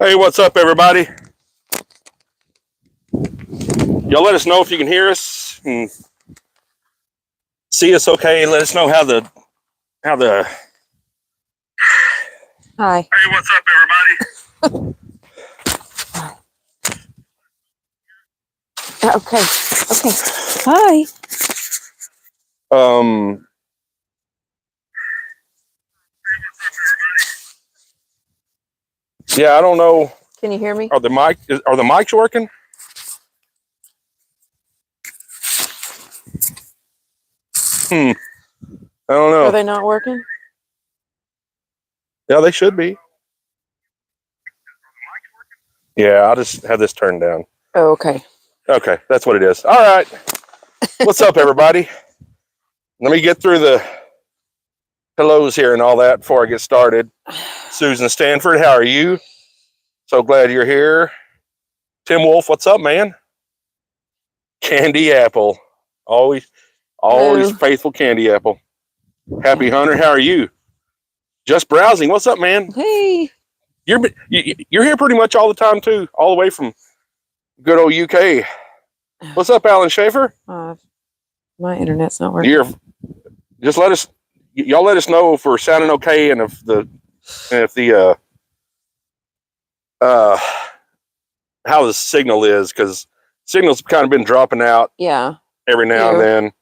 Hey, what's up, everybody? Y'all let us know if you can hear us and see us okay. Let us know how the Hi. Hey, what's up, everybody? Okay. Hi. Yeah, I don't know. Can you hear me? Are the mics working? I don't know. Are they not working? Yeah, they should be. Yeah, I'll just have this turned down. Oh, okay. Okay, that's what it is. All right. What's up, everybody? Let me get through the hellos here and all that before I get started. Susan Stanford, how are you? So glad you're here. Tim Wolf, what's up, man? Candy Apple, always Hello. faithful Candy Apple. Happy Hunter, how are you? Just browsing, what's up, man? Hey. You're here pretty much all the time too, all the way from good old UK. What's up, Alan Schaefer? My internet's not working. Just y'all let us know if we're sounding okay and if the how the signal is, because signal's kind of been dropping out. Yeah. Every now and then.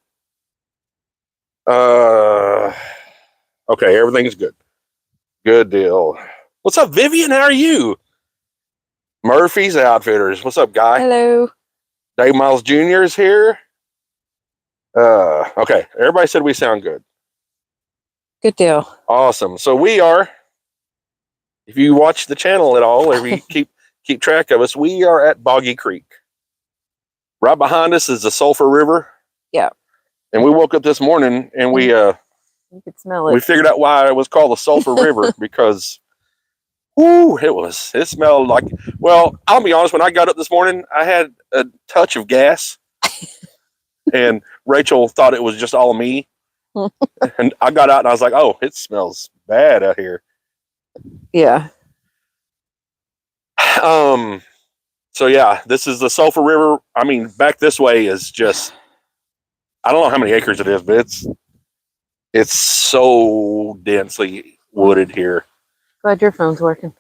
Okay, everything's good. Good deal. What's up, Vivian? How are you? Murphy's Outfitters. What's up, guy? Hello. Dave Miles Jr. is here. Okay, everybody said we sound good. Good deal. Awesome. So we are, if you watch the channel at all, or if you keep track of us, we are at Boggy Creek. Right behind us is the Sulphur River. Yeah. And we woke up this morning and you could smell it. We figured out why it was called the Sulphur River, because it smelled like, well, I'll be honest, when I got up this morning, I had a touch of gas. And Rachel thought it was just all me. And I got out and I was like, oh, it smells bad out here. Yeah. So yeah, this is the Sulphur River. I mean, back this way is just, I don't know how many acres it is, but it's so densely wooded here. Glad your phone's working.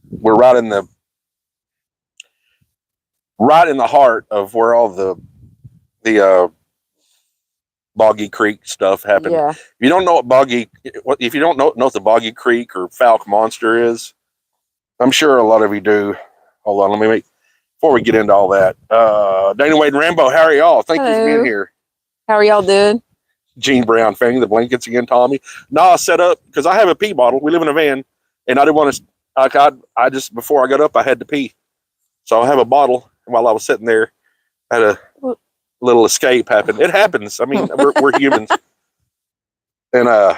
We're right in the heart of where all the Boggy Creek stuff happened. Yeah. If you don't know if you don't know what the Boggy Creek or Falk Monster is, I'm sure a lot of you do. Hold on, let me before we get into all that. Dana Wade and Rambo, how are y'all? Thank you for being here. How are y'all doing? Gene Brown, fanning the blankets again, Tommy. I set up because I have a pee bottle. We live in a van, and I didn't want to. I just before I got up, I had to pee, so I have a bottle. And while I was sitting there, I had a little escape happen. It happens. I mean, we're humans, and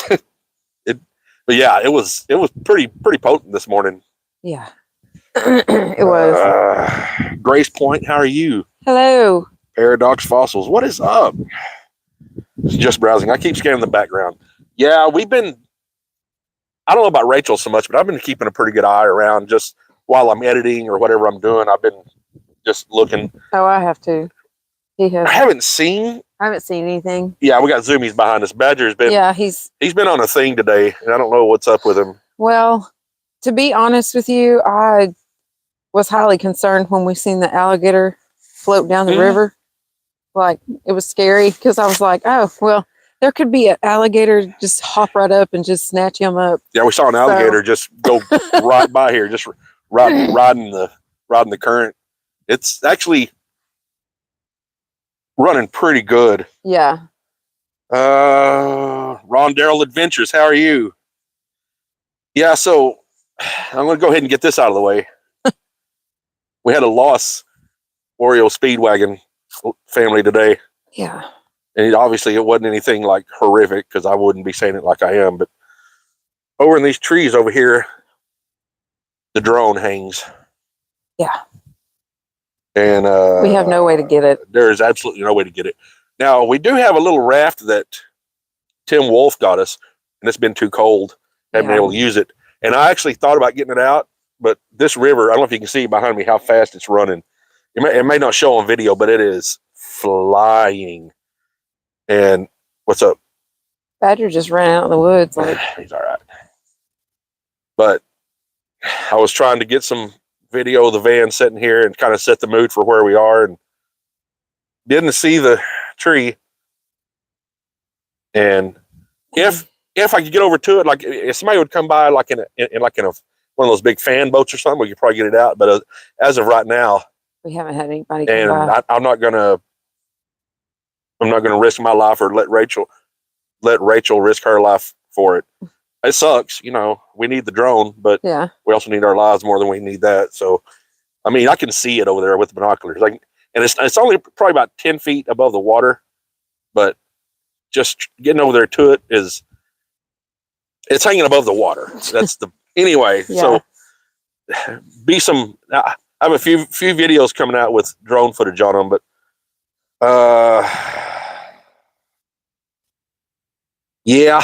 but yeah, it was pretty potent this morning. Yeah. It was. Grace Point, how are you? Hello. Paradox Fossils, what is up? Just browsing. I keep scanning the background. Yeah, I don't know about Rachel so much, but I've been keeping a pretty good eye around just while I'm editing or whatever I'm doing. I've been just looking. Oh, I have to. I haven't seen anything. Yeah, we got zoomies behind us. Badger's been. Yeah, he's been on a thing today, and I don't know what's up with him. Well, to be honest with you, I was highly concerned when we seen the alligator float down the river. Like, it was scary because I was like, oh, well, there could be an alligator just hop right up and just snatch him up. Yeah, we saw an alligator just go right by here, just riding the current. It's actually running pretty good. Yeah. Ron Darrell Adventures, how are you? Yeah, so I'm going to go ahead and get this out of the way. We had a loss, OreoSpeedwagon family today. Yeah. And obviously it wasn't anything like horrific, because I wouldn't be saying it like I am. But over in these trees over here, the drone hangs. Yeah. And we have no way to get it. There is absolutely no way to get it. Now, we do have a little raft that Tim Wolf got us, and it's been too cold. Haven't been able to use it. And I actually thought about getting it out, but this river, I don't know if you can see behind me how fast it's running. It may not show on video, but it is flying. And what's up? Badger just ran out in the woods. Like, He's all right. But I was trying to get some video of the van sitting here and kind of set the mood for where we are, and didn't see the tree. And if I could get over to it, like if somebody would come by, like in one of those big fan boats or something, we could probably get it out. But as of right now, we haven't had anybody come and by. I'm not gonna risk my life or let Rachel risk her life for it. It sucks, you know. We need the drone, but Yeah. we also need our lives more than we need that. So, I mean, I can see it over there with the binoculars, like, and it's only probably about 10 feet above the water, but just getting over there to it it's hanging above the water. That's the anyway. Yeah. So, I have a few videos coming out with drone footage on them, but yeah,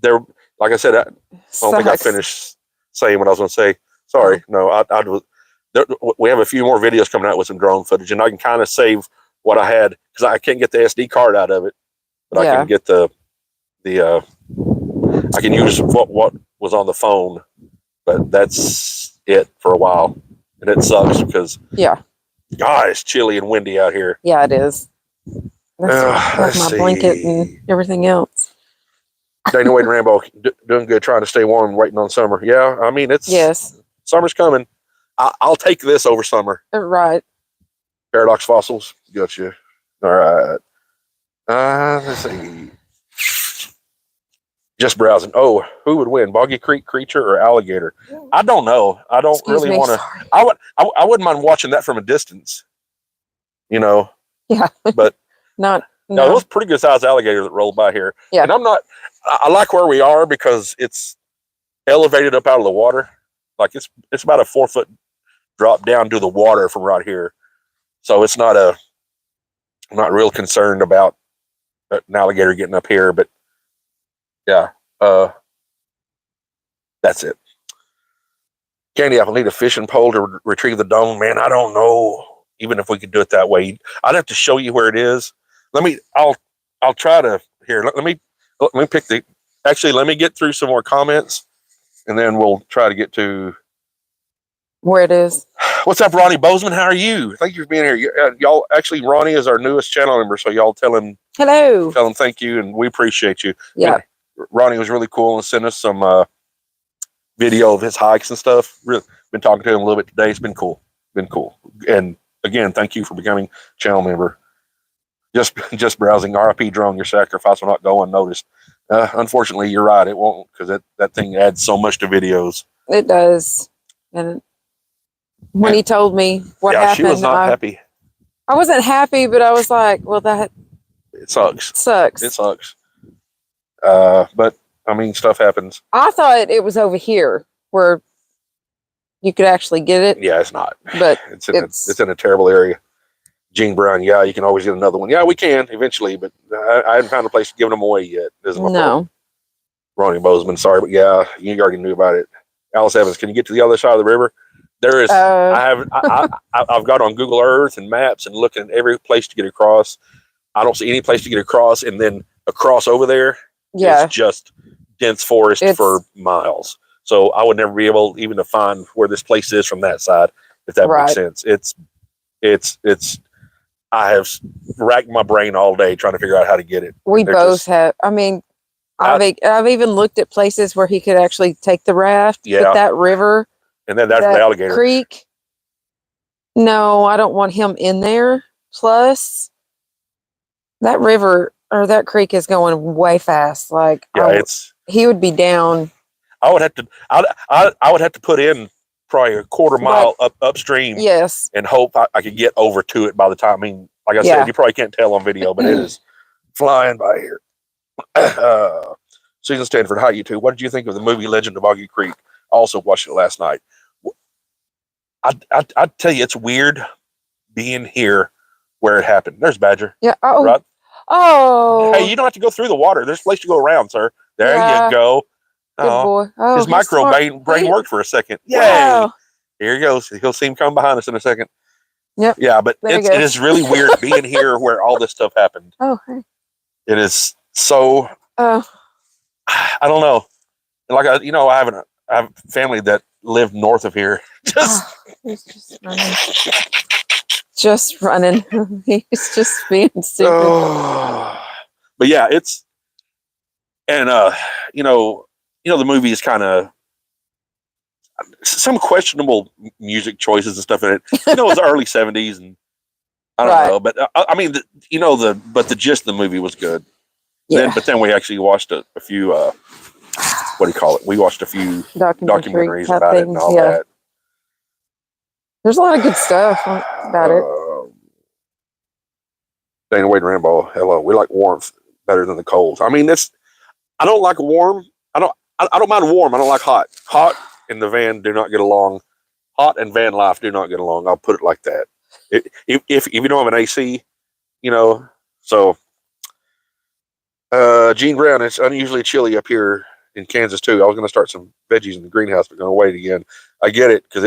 they're like I said. I don't think I finished saying what I was going to say. Sorry, no. We have a few more videos coming out with some drone footage, and I can kind of save what I had because I can't get the SD card out of it, but I can get the I can use what was on the phone, but that's it for a while, and it sucks because God, it's chilly and windy out here. Yeah, it is. That's my blanket and everything else. Dana Wade and Rambo doing good, trying to stay warm, waiting on summer. Yeah, I mean summer's coming. I'll take this over summer. Right. Paradox fossils, gotcha. All right. Let's see. Just browsing. Oh, who would win, Boggy Creek creature or alligator? I don't know. I don't really want to. I wouldn't mind watching that from a distance. You know. Yeah. But no, it was a pretty good sized alligator that rolled by here. Yeah. And I like where we are because it's elevated up out of the water. Like it's about a 4 foot drop down to the water from right here. So I'm not real concerned about an alligator getting up here, but yeah, that's it. Candy apple, need a fishing pole to retrieve the dome. Man, I don't know. Even if we could do it that way, I'd have to show you where it is. I'll try to here. Let me pick let me get through some more comments, and then we'll try to get to where it is. What's up, Ronnie Bozeman? How are you? Thank you for being here. Y'all, actually, Ronnie is our newest channel member, so y'all tell him hello. Tell him thank you, and we appreciate you. Yeah. Ronnie was really cool and sent us some video of his hikes and stuff. Really been talking to him a little bit today. It's been cool. And again, thank you for becoming channel member. Just browsing. RIP drone, your sacrifice will not go unnoticed. Unfortunately, you're right. It won't, because that thing adds so much to videos. It does. And when he told me what happened, she was not happy. I wasn't happy, but I was like, well, it sucks. It sucks. But I mean, stuff happens. I thought it was over here where you could actually get it. Yeah, it's not. But it's in a terrible area. Gene Brown, yeah, you can always get another one. Yeah, we can eventually, but I haven't found a place to give them away yet. This is my problem. Ronnie Bozeman, sorry, but yeah, you already knew about it. Alice Evans, can you get to the other side of the river? There is. I've got on Google Earth and maps and looking at every place to get across. I don't see any place to get across, and then across over there is just dense forest for miles. So I would never be able even to find where this place is from that side, if that makes sense. It's. I have racked my brain all day trying to figure out how to get it. We both have. I mean, I've even looked at places where he could actually take the raft, but that river, and then that's the alligator creek. No, I don't want him in there. Plus, that river or that creek is going way fast. Like, he would be down. I would have to put in probably a quarter mile upstream. Yes. And hope I could get over to it by the time. I mean, like I said, you probably can't tell on video, but it is flying by here. Susan Stanford, hi, you two. What did you think of the movie Legend of Boggy Creek? Also watched it last night. I tell you, it's weird being here where it happened. There's Badger. Yeah. Right? Hey, you don't have to go through the water. There's a place to go around, sir. There you go. Good Oh, boy. Oh, his he's micro smart. brain worked for a second. Yay! Wow. Here he goes. He'll see him come behind us in a second. Yep. Yeah, but There he it is goes. really weird being here where all this stuff happened. Oh, hey. It is so. Oh, I don't know. Like I have family that live north of here. he's just running. Just running. He's just being stupid. But yeah, it's and the movie is kind of some questionable music choices and stuff in it. It was the early '70s, and I don't know, but I mean, but the gist of the movie was good. Yeah. Then we actually watched a few. What do you call it? We watched a few documentaries about it and all that. There's a lot of good stuff about it. Dana Wade Rambo, hello. We like warmth better than the cold. I mean, I don't like warm. I don't mind warm. I don't like hot. Hot and the van do not get along. Hot and van life do not get along. I'll put it like that. If you don't have an AC, so Gene Brown, it's unusually chilly up here in Kansas too. I was going to start some veggies in the greenhouse, but going to wait again. I get it because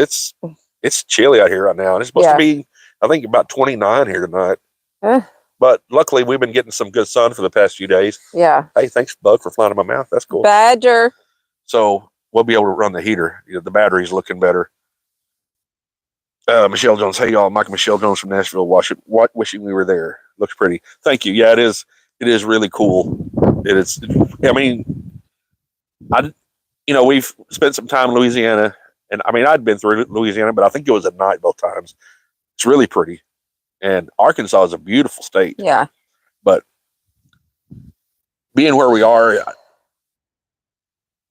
it's chilly out here right now, and it's supposed to be, I think, about 29 here tonight. But luckily, we've been getting some good sun for the past few days. Yeah. Hey, thanks, Bug, for flying in my mouth. That's cool. Badger. So we'll be able to run the heater. The battery's looking better. Michelle Jones, hey y'all, Michael Michelle Jones from Nashville, wishing we were there. Looks pretty. Thank you. Yeah, it is. It is really cool. It is. I mean, we've spent some time in Louisiana, and I mean, I'd been through Louisiana, but I think it was at night both times. It's really pretty, and Arkansas is a beautiful state. Yeah. But being where we are,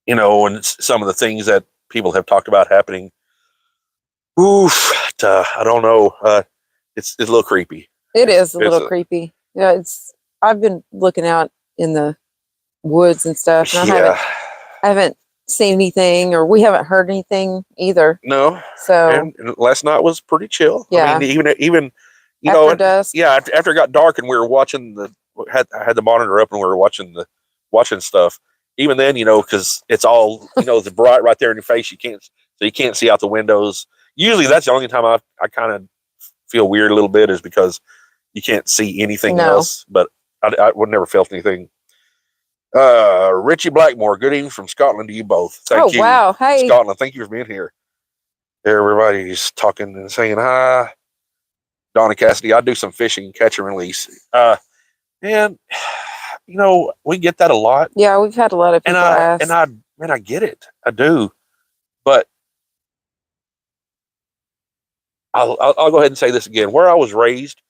and some of the things that people have talked about happening, I don't know. It's a little creepy. It is a little creepy. Yeah, I've been looking out in the woods and stuff, and I haven't seen anything, or we haven't heard anything either. No. So and last night was pretty chill. Yeah. I mean, even after dusk. Yeah, after it got dark and we were watching I had the monitor up and we were watching stuff. Even then, because it's all it's bright right there in your face. You can't see out the windows. Usually, that's the only time I kind of feel weird a little bit is because you can't see anything else. But I would never felt anything. Richie Blackmore, good evening from Scotland to you both. Thank you. Wow. Hey. Scotland, thank you for being here. Everybody's talking and saying hi. Donna Cassidy, I do some fishing, catch and release. And we get that a lot. Yeah, we've had a lot of people ask. And I get it. I do. But I'll go ahead and say this again. Where I was raised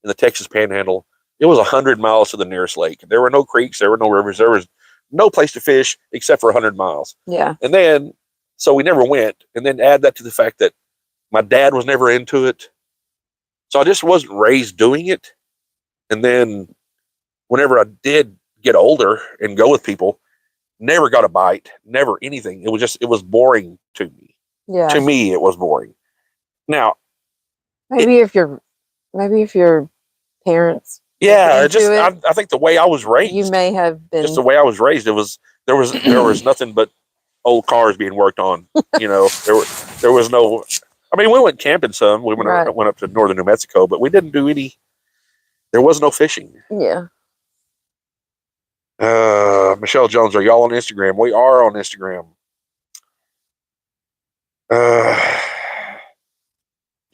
in the Texas Panhandle, it was 100 miles to the nearest lake. There were no creeks. There were no rivers. There was no place to fish except for 100 miles. Yeah. And then, so we never went. And then add that to the fact that my dad was never into it. So I just wasn't raised doing it. And then whenever I did get older and go with people, never got a bite, never anything. It was boring to me. Yeah. To me, it was boring. Now, maybe if your parents. Yeah, I think the way I was raised, you may have been just the way I was raised. There was nothing but old cars being worked on. There was no. I mean, we went camping some. We went up to northern New Mexico, but we didn't do any. There was no fishing. Yeah. Michelle Jones, are y'all on Instagram? We are on Instagram.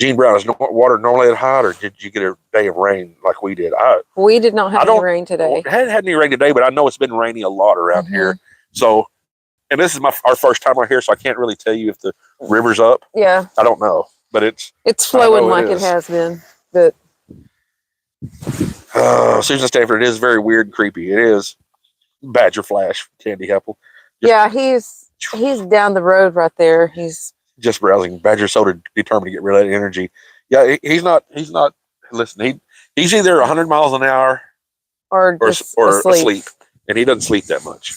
Gene Brown, is water normally that hot, or did you get a day of rain like we did? We did not have any rain today. Hadn't had any rain today, but I know it's been rainy a lot around here. So, and this is our first time out here, so I can't really tell you if the river's up. Yeah, I don't know, but it's flowing like it has been. But Susan Stanford, it is very weird and creepy. It is. Badger Flash, Candy Apple. Yeah, he's down the road right there. He's just browsing. Badger's so determined to get rid of that energy. Yeah, he's not. Listen, he's either 100 miles an hour or asleep, and he doesn't sleep that much.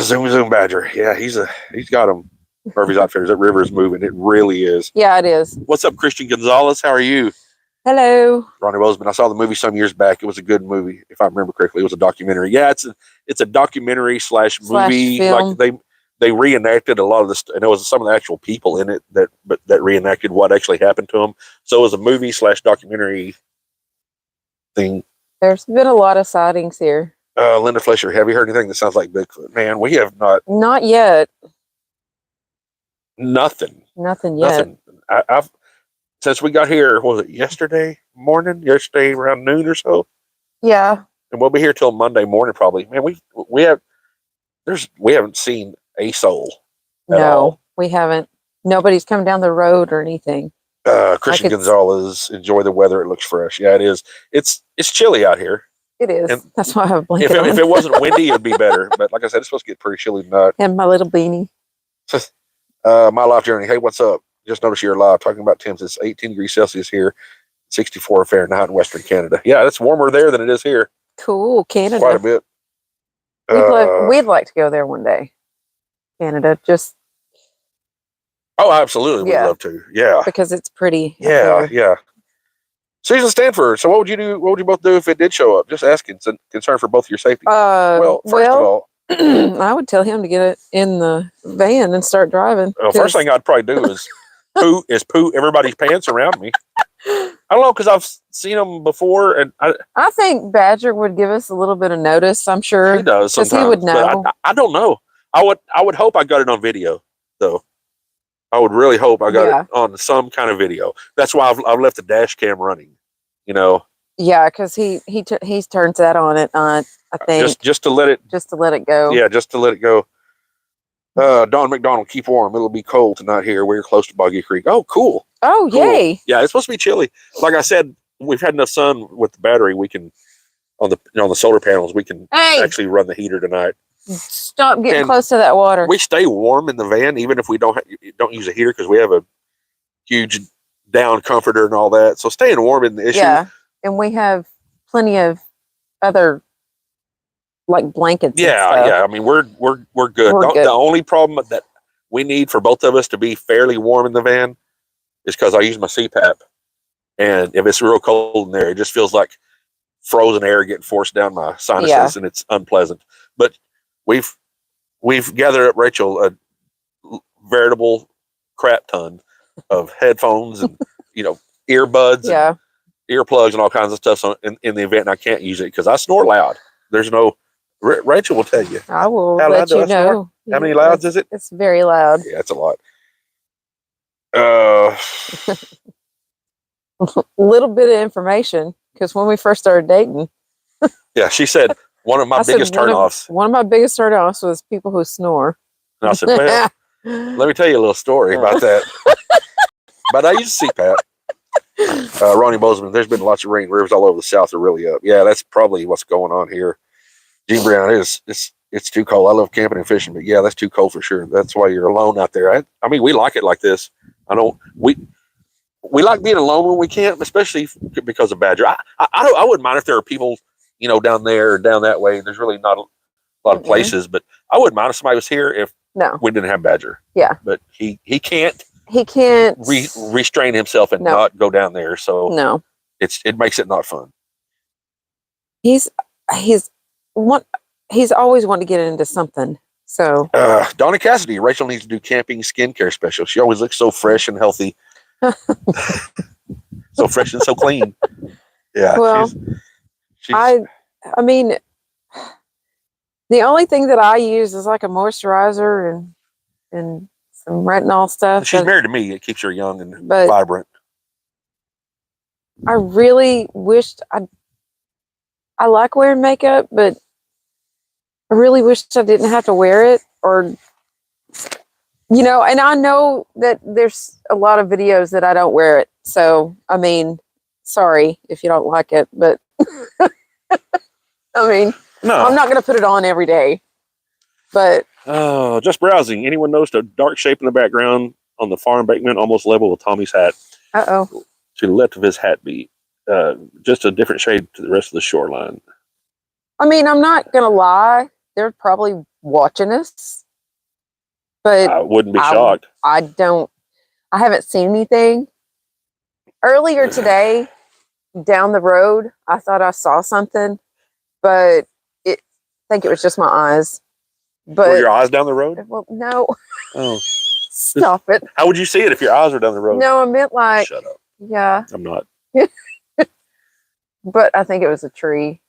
Zoom Badger. Yeah, he's got him. Murphy's Outfitters. That river is moving. It really is. Yeah, it is. What's up, Christian Gonzalez? How are you? Hello. Ronnie Bozeman. I saw the movie some years back. It was a good movie, if I remember correctly. It was a documentary. Yeah, it's a documentary slash movie. film. Like they reenacted a lot of this, and it was some of the actual people in it that reenacted what actually happened to them. So it was a movie slash documentary thing. There's been a lot of sightings here. Linda Fletcher, have you heard anything that sounds like Bigfoot? Man, we have not. Not yet. Nothing. Nothing yet. Nothing. I've since we got here. Was it yesterday morning? Yesterday around noon or so. Yeah. And we'll be here till Monday morning probably. Man, we haven't seen a soul at all. We haven't. Nobody's come down the road or anything. Christian Gonzalez, enjoy the weather. It looks fresh. Yeah, it is. It's chilly out here. It is. And that's why I have a blanket on. If it wasn't windy, it'd be better. But like I said, it's supposed to get pretty chilly tonight. And my little beanie. My life journey. Hey, what's up? Just noticed you're live talking about temps. It's 18 degrees Celsius here, 64 Fahrenheit in Western Canada. Yeah, it's warmer there than it is here. Cool, Canada. Quite a bit. We'd like to go there one day. Canada, just. Oh, absolutely. Yeah. We'd love to. Yeah. Because it's pretty. Yeah. Susan Stanford. So what would you both do if it did show up? Just asking. It's a concern for both of your safety. Well, first of all, I would tell him to get it in the van and start driving. First thing I'd probably do is poo everybody's pants around me. I don't know, because I've seen them before, and I think Badger would give us a little bit of notice. I'm sure he does sometimes. Because he would know. I don't know. I would hope I got it on video, though. I would really hope I got it on some kind of video. That's why I've left the dash cam running. You know. Yeah, because he turns that on at night. I think just to let it go. Yeah, just to let it go. Don McDonald, keep warm. It'll be cold tonight here. We're close to Boggy Creek. Oh, cool. Oh, cool. Yay. Yeah, it's supposed to be chilly. Like I said, we've had enough sun with the battery. We can on the solar panels. We can actually run the heater tonight. Stop getting close to that water. We stay warm in the van even if we don't use a heater because we have a huge down comforter and all that. So staying warm isn't the issue. Yeah, and we have plenty of other like blankets. Yeah. I mean, we're good. The only problem that we need for both of us to be fairly warm in the van is because I use my CPAP, and if it's real cold in there, it just feels like frozen air getting forced down my sinuses, and it's unpleasant. But we've gathered up, Rachel, a veritable crap ton of headphones and earbuds, and earplugs, and all kinds of stuff. So in the event I can't use it because I snore loud. There's no. Rachel will tell you. I will let you know. How many louds is it? It's very loud. Yeah, it's a lot. Little bit of information because when we first started dating. Yeah, she said one of my biggest turnoffs. One of my biggest turnoffs was people who snore. And I said, well, let me tell you a little story about that. But I use CPAP. Ronnie Bozeman, there's been lots of rain. Rivers all over the south are really up. Yeah, that's probably what's going on here. Gene Brown, it's too cold. I love camping and fishing, but yeah, that's too cold for sure. That's why you're alone out there. I mean, we like it like this. We like being alone when we camp, especially because of Badger. I wouldn't mind if there are people, down there or down that way. There's really not a lot of places, but I wouldn't mind if somebody was here if we didn't have Badger. Yeah, but he can't. He can't restrain himself and not go down there. So it makes it not fun. He's always wanted to get into something. So Donna Cassidy, Rachel needs to do camping skincare special. She always looks so fresh and healthy. So fresh and so clean. Yeah. Well, I mean, the only thing that I use is like a moisturizer and some retinol stuff. She's married to me. It keeps her young and vibrant. I really wished I like wearing makeup, but I really wished I didn't have to wear it and I know that there's a lot of videos that I don't wear it. So, I mean, sorry if you don't like it, but I mean, no, I'm not going to put it on every day, but. Just browsing. Anyone noticed a dark shape in the background on the far embankment, almost level with Tommy's hat? To the left of his hat beat. Just a different shade to the rest of the shoreline. I mean, I'm not going to lie. They're probably watching us. But I wouldn't be shocked. I haven't seen anything. Earlier today, down the road, I thought I saw something, but I think it was just my eyes. But Were your eyes down the road? well, no, Oh, stop it. how would you see it if your eyes were down the road? No, I meant like, Shut up. yeah, I'm not. but I think it was a tree.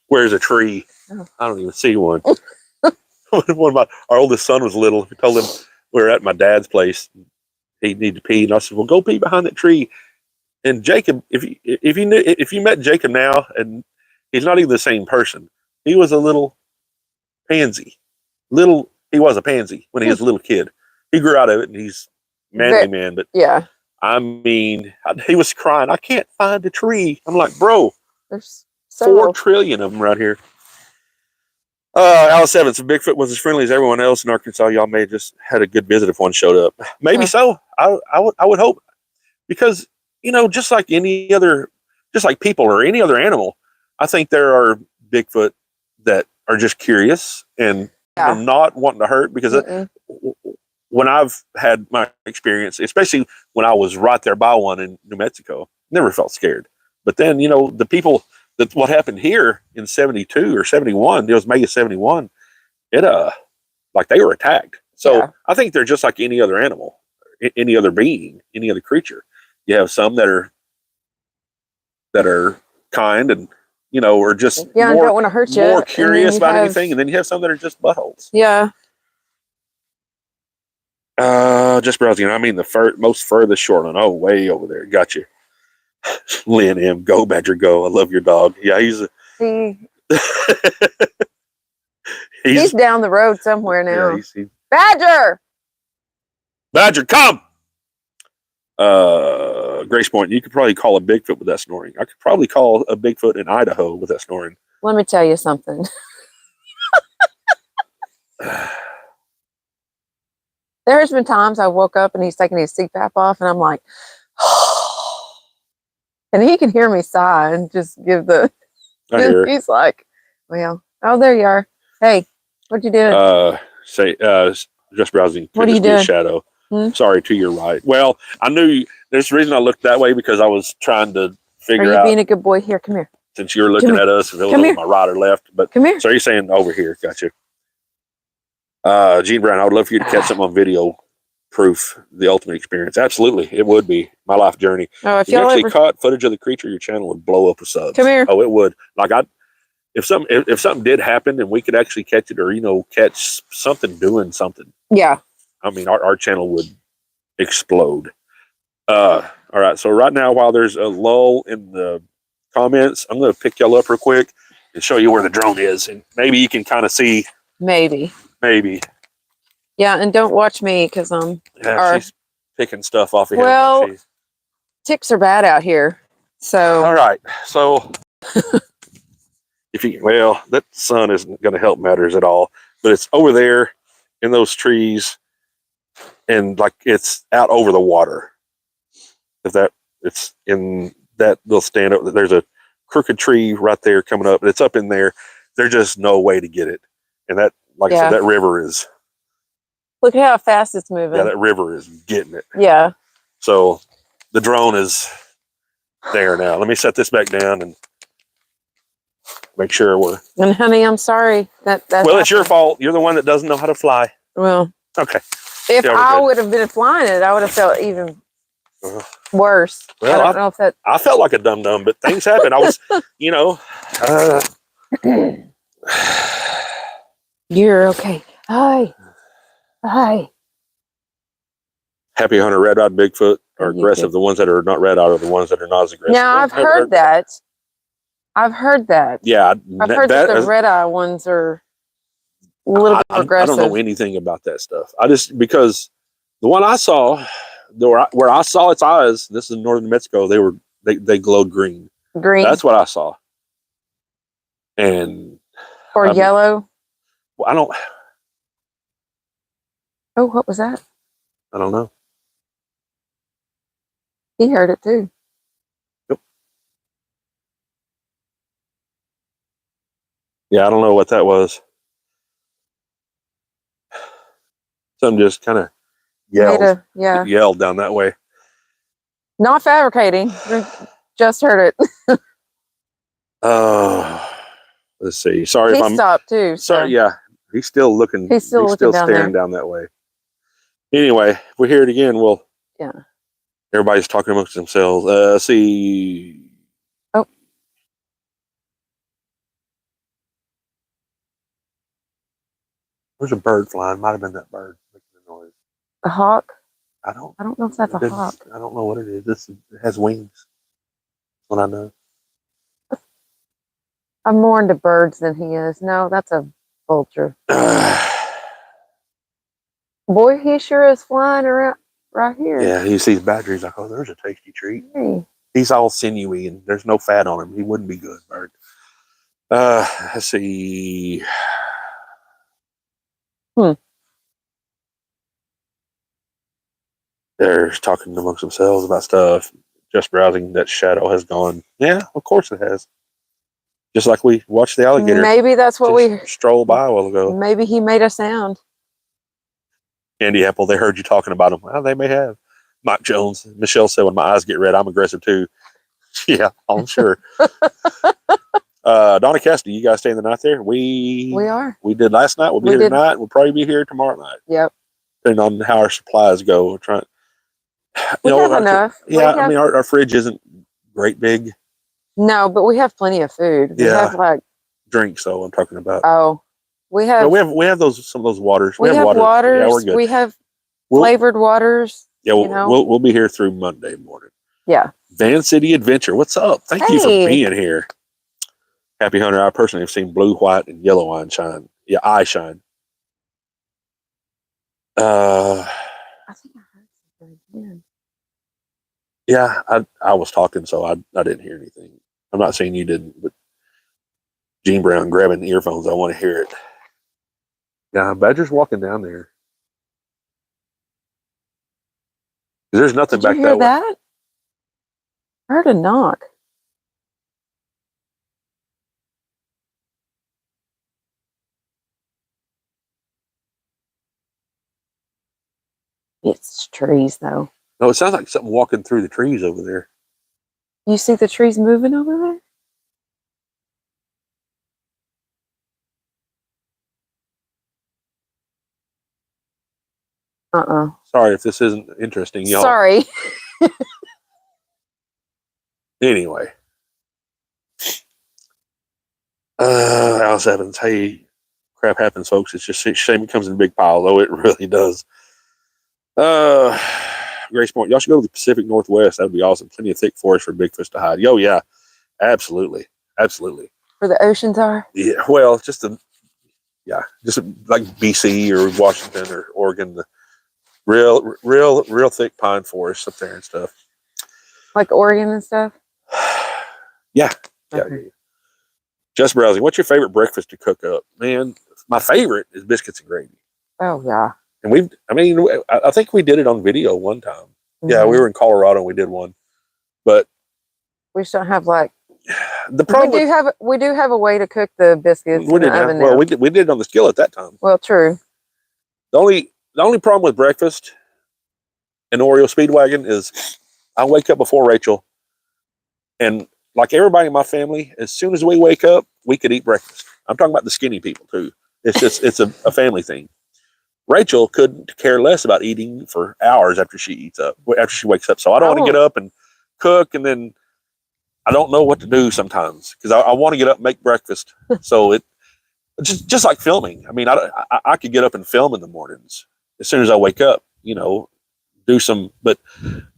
Where's a tree? Oh. I don't even see one. Our oldest son was little. We told him we were at my dad's place. He needed to pee, and I said, "Well, go pee behind that tree." And Jacob, if you met Jacob now, and he's not even the same person. He was a little pansy. He was a pansy when he was a little kid. He grew out of it, and he's manly man. But yeah, I mean, he was crying. I can't find a tree. I'm like, bro, there's 4 several. trillion of them right here. Alice Evans, if Bigfoot was as friendly as everyone else in Arkansas, y'all may have just had a good visit if one showed up. Maybe so. I would hope, because just like just like people or any other animal, I think there are Bigfoot that are just curious and not wanting to hurt. Because when I've had my experience, especially when I was right there by one in New Mexico, never felt scared. But then the people. What happened here in 72 or 71, it was May of 71, like they were attacked. So I think they're just like any other animal, any other being, any other creature. You have some that are kind and, or just don't want to hurt you. More curious about anything. And then you have some that are just buttholes. Yeah. Just browsing. I mean, the most furthest short one. Oh, way over there. Got you. Lynn M. Go Badger Go. I love your dog. Yeah, he's down the road somewhere now. Yeah, Badger, come. Grace Point. You could probably call a Bigfoot with that snoring. I could probably call a Bigfoot in Idaho with that snoring. Let me tell you something. There's been times I woke up and he's taking his CPAP off, and I'm like, and he can hear me sigh and just give the. He's like, well, oh, there you are. Hey, what you doing? Just browsing. What are you doing? Shadow. Sorry, to your right. Well, I knew there's a reason I looked that way, because I was trying to figure out. Are you being a good boy? Here, come here. Since you're looking at us, if it was on my right or left. But come here. So you're saying over here? Gotcha. Gene Brown, I would love for you to catch something on video. Proof the ultimate experience. Absolutely, it would be my life journey. Oh, if you actually caught footage of the creature, your channel would blow up with subs. Come here. Oh, it would. Like if something did happen and we could actually catch it, or catch something doing something. Yeah. I mean, our channel would explode. All right. So right now, while there's a lull in the comments, I'm going to pick y'all up real quick and show you where the drone is, and maybe you can kind of see. Maybe. Yeah, and don't watch me, because she's picking stuff off of here. Well, ticks are bad out here. So all right, so that sun isn't going to help matters at all. But it's over there in those trees, and like it's out over the water. It's in that they'll stand up. There's a crooked tree right there coming up, and it's up in there. There's just no way to get it, and that, like I said, that river is. Look at how fast it's moving. Yeah, that river is getting it. Yeah. So the drone is there now. Let me set this back down and make sure we're. And honey, I'm sorry that's. Well, it's your fault. You're the one that doesn't know how to fly. Well. Okay. If I would have been flying it, I would have felt even worse. Well, I don't know if that. I felt like a dum-dum, but things happen. I was, You're okay. Hi. Happy hunter, red-eyed Bigfoot are aggressive. The ones that are not red-eyed are the ones that are not as aggressive. Now, I've heard that. Yeah. I've heard that the red-eye ones are a little bit more aggressive. I don't know anything about that stuff. Because the one I saw, where I saw its eyes, this is in northern New Mexico, they glowed green. Green? That's what I saw. And. Or yellow? Well, I don't. Oh, what was that? I don't know. He heard it too. Yep. Yeah, I don't know what that was. Some just kind of yelled down that way. Not fabricating. Just heard it. Let's see. Sorry He if I'm stopped too. sorry. So Yeah, he's still looking. He's still looking down staring there. down that way. Anyway, if we hear it again, we'll. Yeah. Everybody's talking amongst themselves. Let's see. Oh. There's a bird flying. Might have been that bird making the noise. A hawk? I don't know if that's a hawk. I don't know what it is. It has wings. That's what I know. I'm more into birds than he is. No, that's a vulture. Boy, he sure is flying around right here. Yeah, he sees batteries like, oh, there's a tasty treat. Hey. He's all sinewy and there's no fat on him. He wouldn't be good, bird. Let's see. They're talking amongst themselves about stuff. Just browsing. That shadow has gone. Yeah, of course it has. Just like we watched the alligator. Maybe that's what we strolled by a while ago. Maybe he made a sound. Candy Apple, they heard you talking about them. Well, they may have. Mike Jones, Michelle said, when my eyes get red, I'm aggressive too. Yeah, I'm sure. Donna Cassidy, you guys staying the night there? We are. We did last night. We'll be here tonight. We'll probably be here tomorrow night. Yep. Depending on how our supplies go. We're trying. We have enough. Yeah, I mean, our fridge isn't great big. No, but we have plenty of food. We have like drinks, though. I'm talking about. Oh, we have. No, we have some of those waters. We have waters. Yeah, we're good. We have flavored waters. Yeah, we'll be here through Monday morning. Yeah. Van City Adventure, what's up? Thank you for being here. Happy Hunter, I personally have seen blue, white, and yellow eye shine. Yeah, eye shine. I think I heard something again. Yeah, I was talking, so I didn't hear anything. I'm not saying you didn't, but Gene Brown grabbing the earphones, I want to hear it. Yeah, Badger's walking down there. There's nothing back that way. Did you hear that? I heard a knock. It's trees, though. No, it sounds like something walking through the trees over there. You see the trees moving over there? Sorry if this isn't interesting, y'all. Sorry. Anyway. Alice Evans, hey, crap happens, folks. It's just a shame it comes in a big pile, though. It really does. Grace Point, y'all should go to the Pacific Northwest. That would be awesome. Plenty of thick forest for big fish to hide. Oh, yeah. Absolutely. Absolutely. Where the oceans are? Yeah. Well, just like BC or Washington or Oregon, the real thick pine forests up there and stuff. Like Oregon and stuff? Yeah. Okay. Yeah. Just browsing. What's your favorite breakfast to cook up? Man, my favorite is biscuits and gravy. Oh, yeah. And I think we did it on video one time. Mm-hmm. Yeah, we were in Colorado and we did one. But we just don't have like the problem. We do have a way to cook the biscuits. We did it on the skillet that time. Well, true. The only problem with breakfast and OreoSpeedwagon is I wake up before Rachel, and like everybody in my family, as soon as we wake up, we could eat breakfast. I'm talking about the skinny people too. It's a family thing. Rachel couldn't care less about eating for hours after she wakes up. So I don't want to get up and cook, and then I don't know what to do sometimes because I want to get up and make breakfast. So it's just like filming. I mean, I could get up and film in the mornings as soon as I wake up, do some, but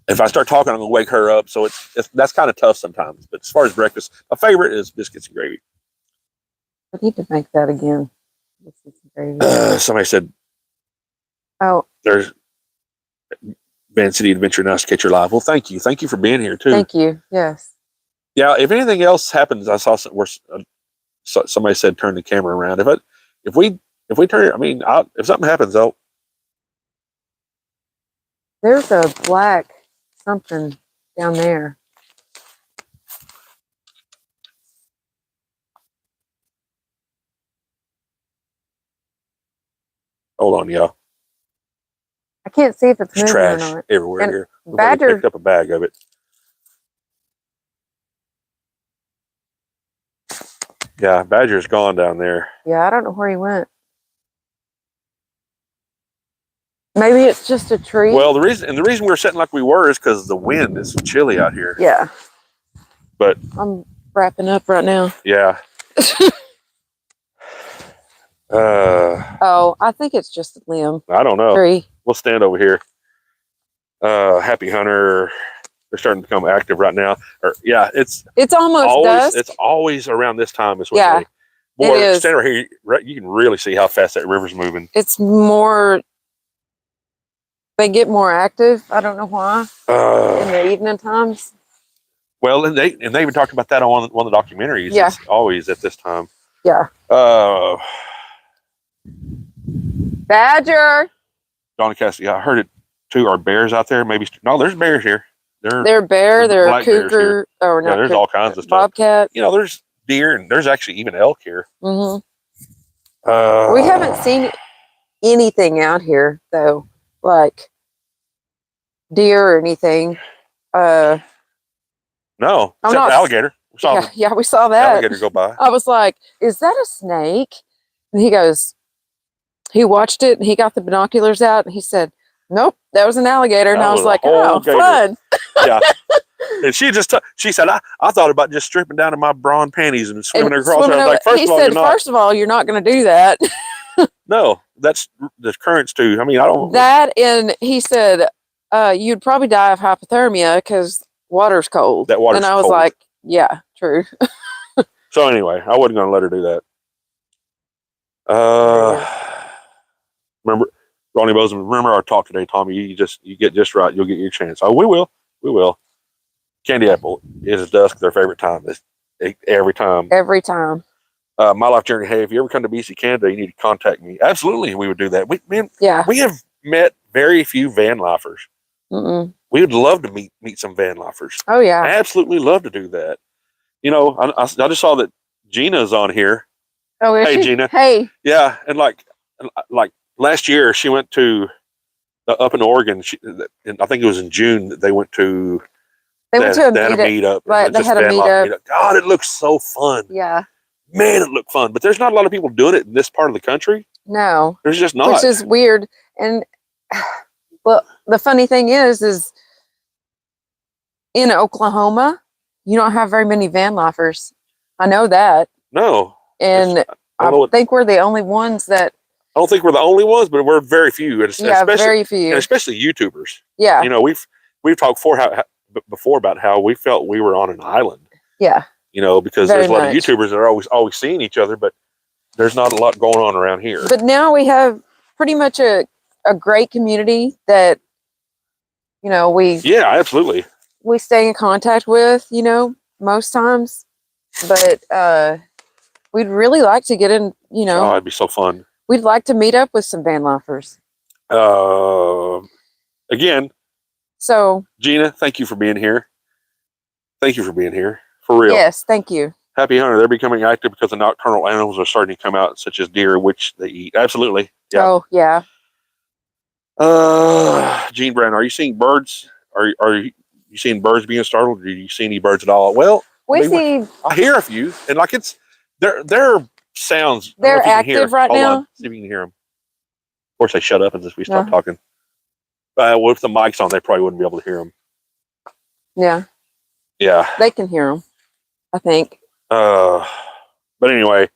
if I start talking, I'm going to wake her up. So that's kind of tough sometimes. But as far as breakfast, my favorite is biscuits and gravy. I need to make that again. Biscuits and gravy. Somebody said, oh, there's Van City Adventure. Nice to catch your live. Well, thank you. Thank you for being here too. Thank you. Yes. Yeah. If anything else happens, I saw somebody said, turn the camera around. If we turn, if something happens, there's a black something down there. Hold on, y'all. I can't see if it's There's moving trash or not. everywhere And here. Badger picked up a bag of it. Yeah, Badger's gone down there. Yeah, I don't know where he went. Maybe it's just a tree. Well, the reason we were sitting like we were is because the wind is chilly out here. Yeah. But I'm wrapping up right now. yeah. Oh, I think it's just a limb. I don't know. Tree. We'll stand over here. Happy Hunter. They're starting to become active right now. Yeah, it's almost always dusk. it's always around this time is when Yeah, they it is. stand right here, you can really see how fast that river's moving. It's more, they get more active. I don't know why in the evening times. Well, and they even talked about that on one of the documentaries. Yeah. It's always at this time. Yeah. Badger. Donna Cassidy, I heard it too. Are bears out there? Maybe no. There's bears here. They're bear. They're black bears cougar. here. Or Yeah, not there's cougar, all kinds of stuff. Bobcat. You know, there's deer and there's actually even elk here. Mm-hmm. We haven't seen anything out here though, like deer or anything. No, except the alligator. We saw yeah, we saw the that. alligator go by. I was like, "Is that a snake?" And he goes, he watched it and he got the binoculars out and he said, "Nope, that was an alligator." And That I was was a like, whole "Oh, gator." fun!" Yeah. And she said, I thought about just stripping down to my bra panties and swimming And across. swimming I was like, he said, "First of all, you're not going to do that." No, that's the currents too. I mean, I don't. That, and he said, "You'd probably die of hypothermia because water's cold." That water's and I was cold. like, "Yeah, true." So anyway, I wasn't going to let her do that. Remember, Ronnie Bozeman, remember our talk today, Tommy? You get just right, you'll get your chance. Oh, we will. Candy apple is dusk their favorite time. Every time. Every time. My life journey. Hey, if you ever come to BC Canada, you need to contact me. Absolutely, we would do that. We have met very few van lifers. Mm-mm. We would love to meet some van lifers. Oh yeah, I absolutely love to do that. You know, I just saw that Gina's on here. Oh, is Hey, she? Gina. Hey. Yeah, and like last year, she went to up in Oregon. And I think it was in June that they went to. They went to a meetup. Right, they had a meetup. God, it looks so fun. Yeah. Man, it looked fun. But there's not a lot of people doing it in this part of the country. No. There's just not. Which is weird. And well, the funny thing is in Oklahoma, you don't have very many van lifers. I know that. No. And I think we're the only ones that. I don't think we're the only ones, but we're very few. And very few. And especially YouTubers. Yeah. You know, we've talked before about how we felt we were on an island. Yeah. You know, because there's a lot of YouTubers that are always seeing each other, but there's not a lot going on around here. But now we have pretty much a great community that, you know, yeah, absolutely. We stay in contact with, you know, most times. But we'd really like to get in, you know. Oh, it'd be so fun. We'd like to meet up with some van lifers. Again. So Gina, thank you for being here. Thank you for being here. For real. Yes, thank you. Happy Hunter, they're becoming active because the nocturnal animals are starting to come out, such as deer, which they eat. Absolutely. Yeah. Oh, yeah. Gene Brown, are you seeing birds? Are you seeing birds being startled? Do you see any birds at all? Well, I hear a few, and like they're sounds. They're active right now. See if you can hear them. Of course, they shut up as we start talking. With the mics on, they probably wouldn't be able to hear them. Yeah. Yeah. They can hear them, I think. But anyway,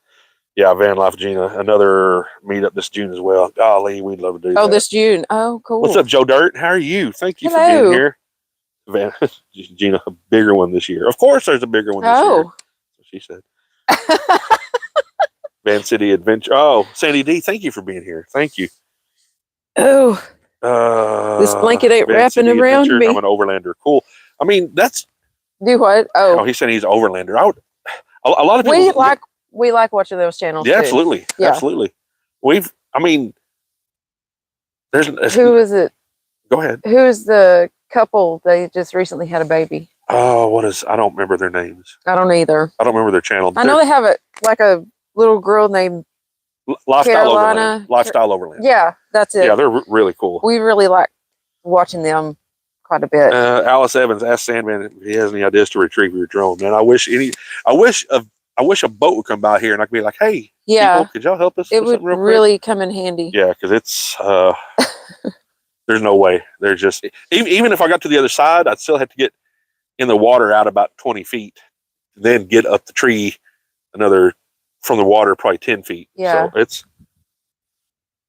yeah, Van Life Gina, another meetup this June as well. Golly, we'd love to do that. Oh, this June. Oh, cool. What's up, Joe Dirt? How are you? Thank you for being here. Van, Gina, a bigger one this year. Of course, there's a bigger one this year. That's what she said. Van City Adventure. Oh, Sandy D, thank you for being here. Thank you. Oh, this blanket ain't wrapping around me. I'm an overlander. Cool. I mean, that's. Do what? Oh, he said he's an overlander. A lot of people. We like watching those channels. Yeah, too. absolutely. Yeah. Absolutely. Who is it? Go ahead. Who is the couple? They just recently had a baby. Oh, I don't remember their names. I don't either. I don't remember their channel. I know they have a little girl named Carolina. Lifestyle Overland. Yeah, that's it. Yeah, they're really cool. We really like watching them quite a bit. Alice Evans asked Sandman if he has any ideas to retrieve your drone. Man, I wish I wish a boat would come by here and I could be like, hey, Yeah. people, could y'all help us? It with would something real quick? really come in handy. Yeah, because it's there's no way. There's just even if I got to the other side, I'd still have to get in the water out about 20 feet, then get up the tree another from the water probably 10 feet. Yeah. So it's.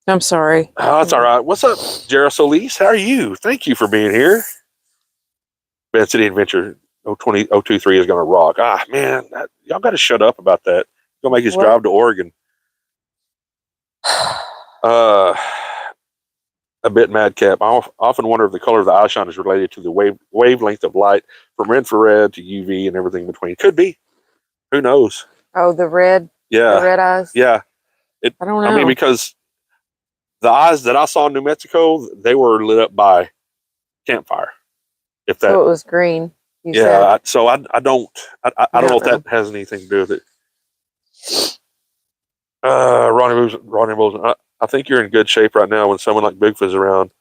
I'm sorry. Oh, it's all right. What's up, Jara Solis? How are you? Thank you for being here. Man City Adventure 023 is going to rock. Ah, man, y'all got to shut up about that. Gonna make us What? drive to Oregon. A bit madcap. I often wonder if the color of the eye shine is related to the wavelength of light from infrared to UV and everything in between. Could be. Who knows? Oh, the red eyes. Yeah. I don't know. I mean, because the eyes that I saw in New Mexico, they were lit up by campfire. If that, so it was green. You said. yeah. So I don't know if know. that has anything to do with it. Ronnie Wilson, I think you're in good shape right now when someone like Bigfoot's around.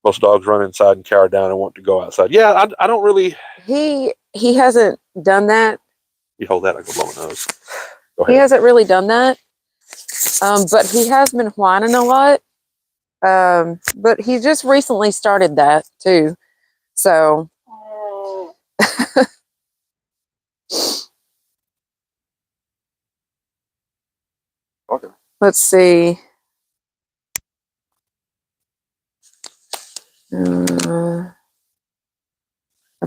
Most dogs run inside and cower down and want to go outside. Yeah, I don't really. He hasn't done that. You hold that, I go blow my nose. Go He ahead. hasn't really done that. But he has been whining a lot. But he just recently started that too. So Okay. let's see. I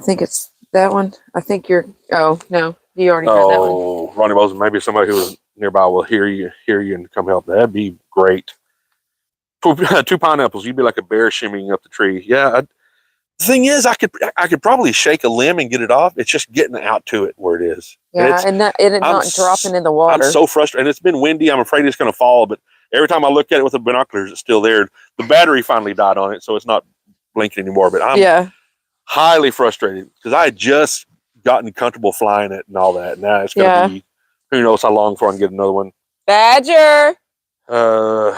think it's that one. I think you're. Oh no, you already had that one. Oh, Ronnie Wilson, maybe somebody who was nearby will hear you and come help. That'd be great. Two pineapples. You'd be like a bear shimmying up the tree. Yeah. The thing is, I could probably shake a limb and get it off. It's just getting out to it where it is. Yeah, and it's not dropping in the water. I'm so frustrated, and it's been windy. I'm afraid it's going to fall, but every time I look at it with the binoculars, it's still there. The battery finally died on it, so it's not blinking anymore. But I'm highly frustrated because I had just gotten comfortable flying it and all that. Now it's going to be who knows how long before I can get another one. Badger. I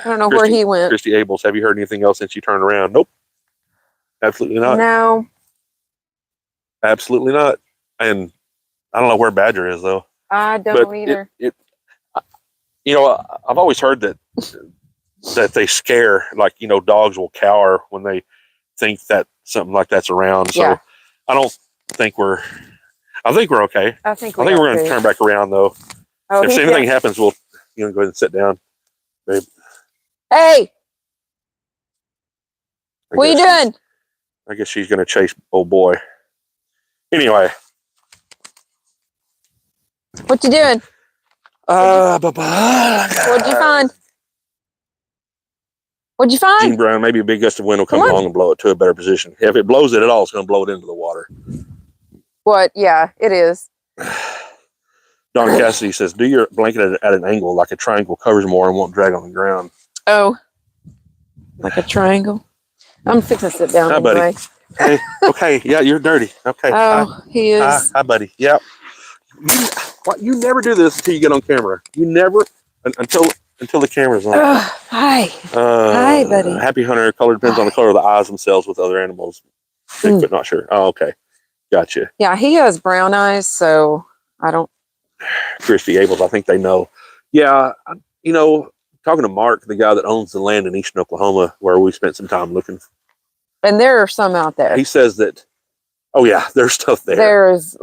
don't know where he went. Christy Abels, have you heard anything else since you turned around? Nope. Absolutely not. No. Absolutely not. And I don't know where Badger is though. I don't know either. I've always heard that they scare, like, dogs will cower when they think that something like that's around. So I think we're okay. I think we're going to turn back around though. Oh, if anything happens, we'll go ahead and sit down, babe. Hey, what are you doing? I guess she's going to chase old boy. Anyway. What you doing? What'd you find? What'd you find? Gene Brown, maybe a big gust of wind will come along and blow it to a better position. If it blows it at all, it's going to blow it into the water. What? Yeah, it is. Don Cassidy says, do your blanket at an angle, like a triangle covers more and won't drag on the ground. Oh, like a triangle? I'm fixing to sit down Hi, anyway. buddy. Hey, okay, yeah, you're dirty. Okay. Oh, he is. Hi, buddy. Yep. You never do this until you get on camera. You never, until the camera's on. Hi. Hi, buddy. Happy Hunter, color depends on the color of the eyes themselves with other animals. Bigfoot, not sure. Oh, okay. Gotcha. Yeah, he has brown eyes, so I don't. Christy Abels, I think they know. Yeah, talking to Mark, the guy that owns the land in eastern Oklahoma, where we spent some time looking. And there are some out there. He says that, oh yeah, there's stuff there. There's,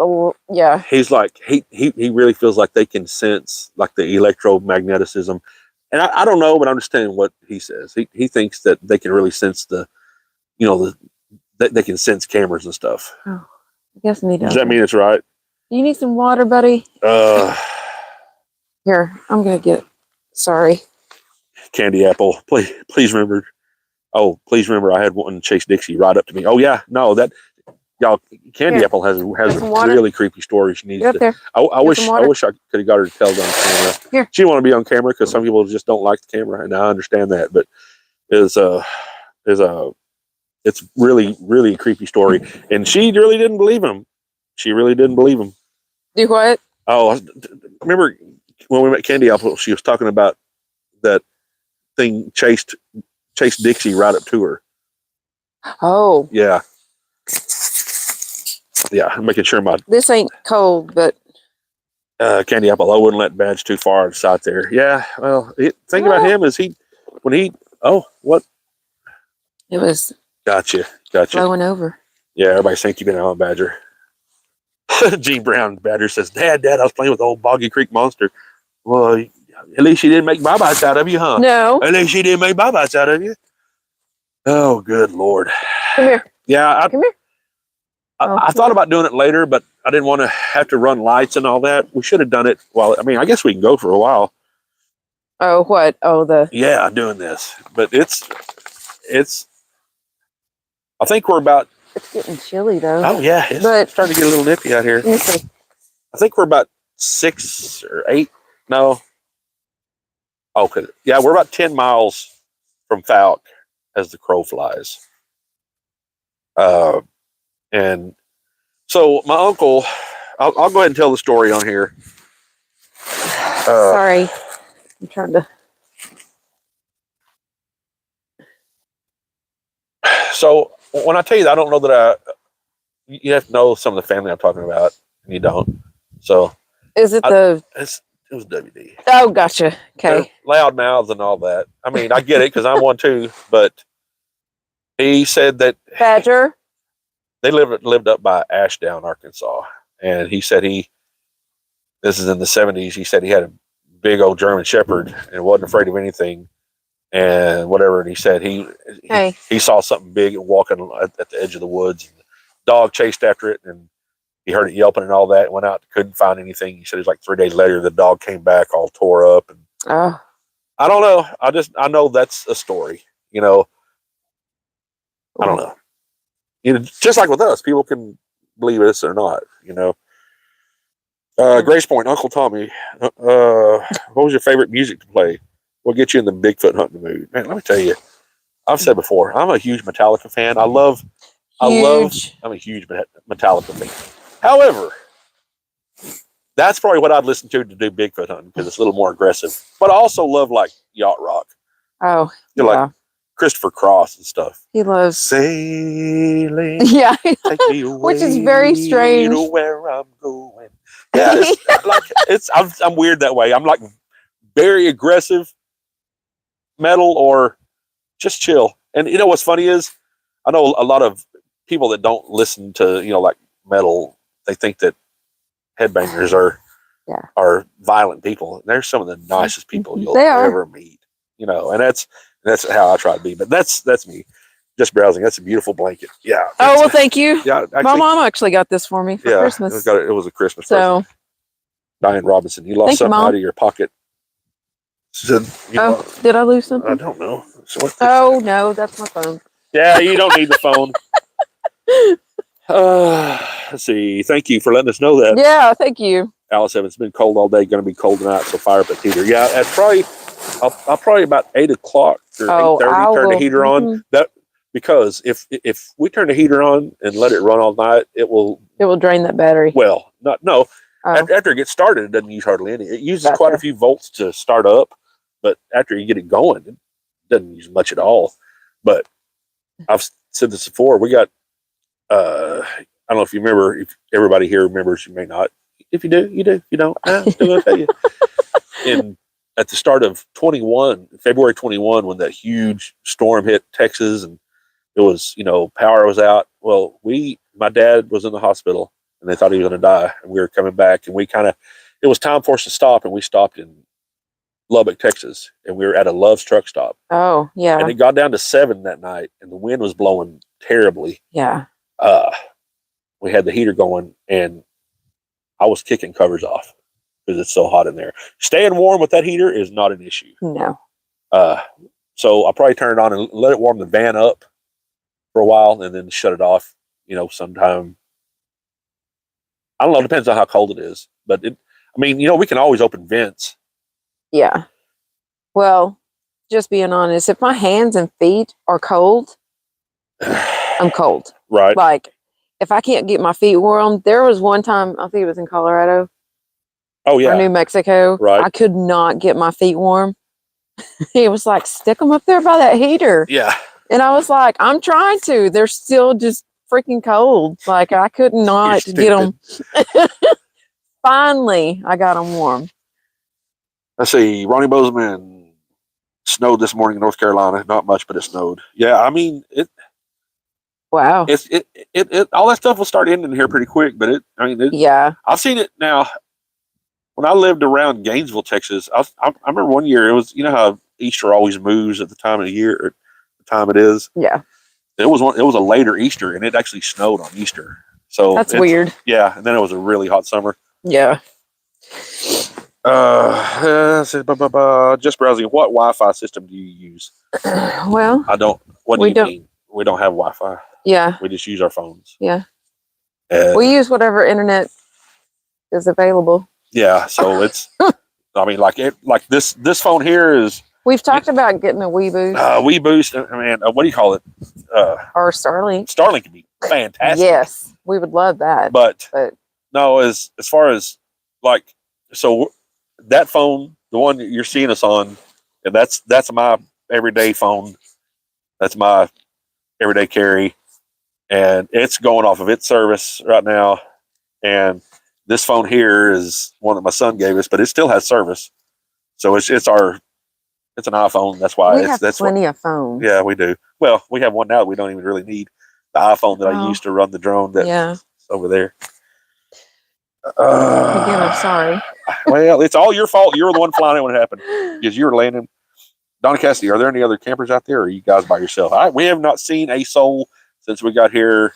yeah. He's like, he really feels like they can sense like the electromagnetism. And I don't know, but I understand what he says. He thinks that they can really sense they can sense cameras and stuff. Oh, I guess me does. Does that mean it's right? Do you need some water, buddy? Here, I'm going to get, sorry. Candy Apple, please remember. Oh, please remember, I had one Chase Dixie right up to me. Oh yeah, no, Candy Apple has a really creepy story. She needs to. There. I wish I could have got her to tell it on camera. Here. She didn't want to be on camera because some people just don't like the camera, and I understand that. But it's really, really a creepy story, and she really didn't believe him. Do what? Oh, remember when we met Candy Apple? She was talking about that thing chased Dixie right up to her. Oh. Yeah. Yeah, I'm making sure This ain't cold, but Candy Apple. I wouldn't let Badge too far out there. Yeah. Well, thing about him is what? It was Gotcha. flowing over. Yeah, everybody's thinking you've been on Badger. G Brown Badger says, Dad, I was playing with the old Boggy Creek monster. Well, at least she didn't make bye-byes out of you, huh? No. At least she didn't make bye-byes out of you. Oh, good Lord. Come here. Yeah, Come here. I thought about doing it later, but I didn't want to have to run lights and all that. We should have done it. Well, I mean, I guess we can go for a while. Oh, what? Oh, Yeah, doing this. But it's I think we're about... It's getting chilly, though. Oh, yeah. It's starting to get a little nippy out here. Let me see. I think we're about 6 or 8. No. Okay. Yeah, we're about 10 miles from Falk as the crow flies. And so my uncle, I'll go ahead and tell the story on here. Sorry. I'm trying to. So when I tell you that, I don't know that you have to know some of the family I'm talking about, and you don't. So Is it it was WD. Oh, gotcha. Okay. They're loud mouths and all that. I mean, I get it because I'm one too, but he said that Badger. they lived up by Ashdown, Arkansas, and he said this is in the 70s. He said he had a big old German Shepherd and wasn't afraid of anything and whatever. And he said he saw something big walking at the edge of the woods. And the dog chased after it, and he heard it yelping and all that. Went out, couldn't find anything. He said it was like 3 days later, the dog came back all tore up. And I don't know. I know that's a story. You know, I don't know. You know, just like with us, people can believe us or not. You know. Grace Point, Uncle Tommy. What was your favorite music to play? What gets you in the Bigfoot hunting mood? Man, let me tell you. I've said before, I'm a huge Metallica fan. I'm a huge Metallica fan. However, that's probably what I'd listen to do Bigfoot hunting because it's a little more aggressive. But I also love like yacht rock. Oh, you know, like Christopher Cross and stuff. He loves sailing. Yeah, take me away, which is very strange. To where I'm going. Yeah, I'm weird that way. I'm like very aggressive metal or just chill. And you know what's funny is I know a lot of people that don't listen to like metal. They think that headbangers are violent people. And they're some of the nicest people you'll ever meet. You know, and that's how I try to be. But that's me. Just browsing. That's a beautiful blanket. Yeah. Oh, well, thank you. Yeah. Actually, my mom actually got this for me for Christmas. It was a Christmas present. Diane Robinson, you lost something out of your pocket. Said, did I lose something? I don't know. So no, that's my phone. Yeah, you don't need the phone. Let's see. Thank you for letting us know that. Yeah, thank you. Alice Evans, it's been cold all day. Going to be cold tonight, so fire up the heater. Yeah, at I'll probably about 8 o'clock or 8:30 turn the heater on. That because if we turn the heater on and let it run all night, it will drain that battery. Well, no. After it gets started, it doesn't use hardly any. It uses quite a few volts to start up, but after you get it going, it doesn't use much at all. But I've said this before. We got, I don't know if you remember, if everybody here remembers, you may not. If you do, you do. If you don't, I'm still going to tell you. At the start of February 21, when that huge storm hit Texas and it was, power was out. Well, my dad was in the hospital. And they thought he was going to die, and we were coming back, and it was time for us to stop, and we stopped in Lubbock, Texas, and we were at a Love's truck stop. Oh, yeah. And it got down to 7 that night, and the wind was blowing terribly. Yeah. We had the heater going, and I was kicking covers off because it's so hot in there. Staying warm with that heater is not an issue. No. So I probably turned it on and let it warm the van up for a while, and then shut it off, sometime. I don't know. It depends on how cold it is. But we can always open vents. Yeah. Well, just being honest, if my hands and feet are cold, I'm cold. Right. Like, if I can't get my feet warm, there was one time, I think it was in Colorado. Oh, yeah. Or New Mexico. Right. I could not get my feet warm. It was like, stick them up there by that heater. Yeah. And I was like, I'm trying to. They're still just freaking cold. Like I could not get them. finally, I got them warm. Let's see. Ronnie Bozeman, snowed this morning in North Carolina. Not much, but it snowed. Yeah, I mean Wow. it all that stuff will start ending here pretty quick. But Yeah. I've seen it now. When I lived around Gainesville, Texas, I remember one year it was, you know how Easter always moves at the time of the year, or the time it is. Yeah. It was a later Easter, and it actually snowed on Easter. So That's weird. Yeah, and then it was a really hot summer. Yeah. Just browsing. What Wi-Fi system do you use? Well, I don't. What do we you don't- mean? We don't have Wi-Fi. yeah. We just use our phones. Yeah. We use whatever internet is available. Yeah, so it's. I mean, like this phone here is. We've talked about getting a Weeboost WeBoost. I mean, what do you call it? or Starlink. Starlink would be fantastic. Yes, we would love that. But But no, as far as like, so that phone, the one you're seeing us on, and that's my everyday phone. That's my everyday carry, and it's going off of its service right now. And this phone here is one that my son gave us, but it still has service. So it's an iPhone. That's why we have plenty of phones. Yeah, we do. Well, we have one now that we don't even really need. The iPhone that I used to run the drone that's over there. Again, I'm sorry. Well, it's all your fault. You were the one flying it when it happened because you were landing. Donna Cassidy, are there any other campers out there, or are you guys by yourself? We have not seen a soul since we got here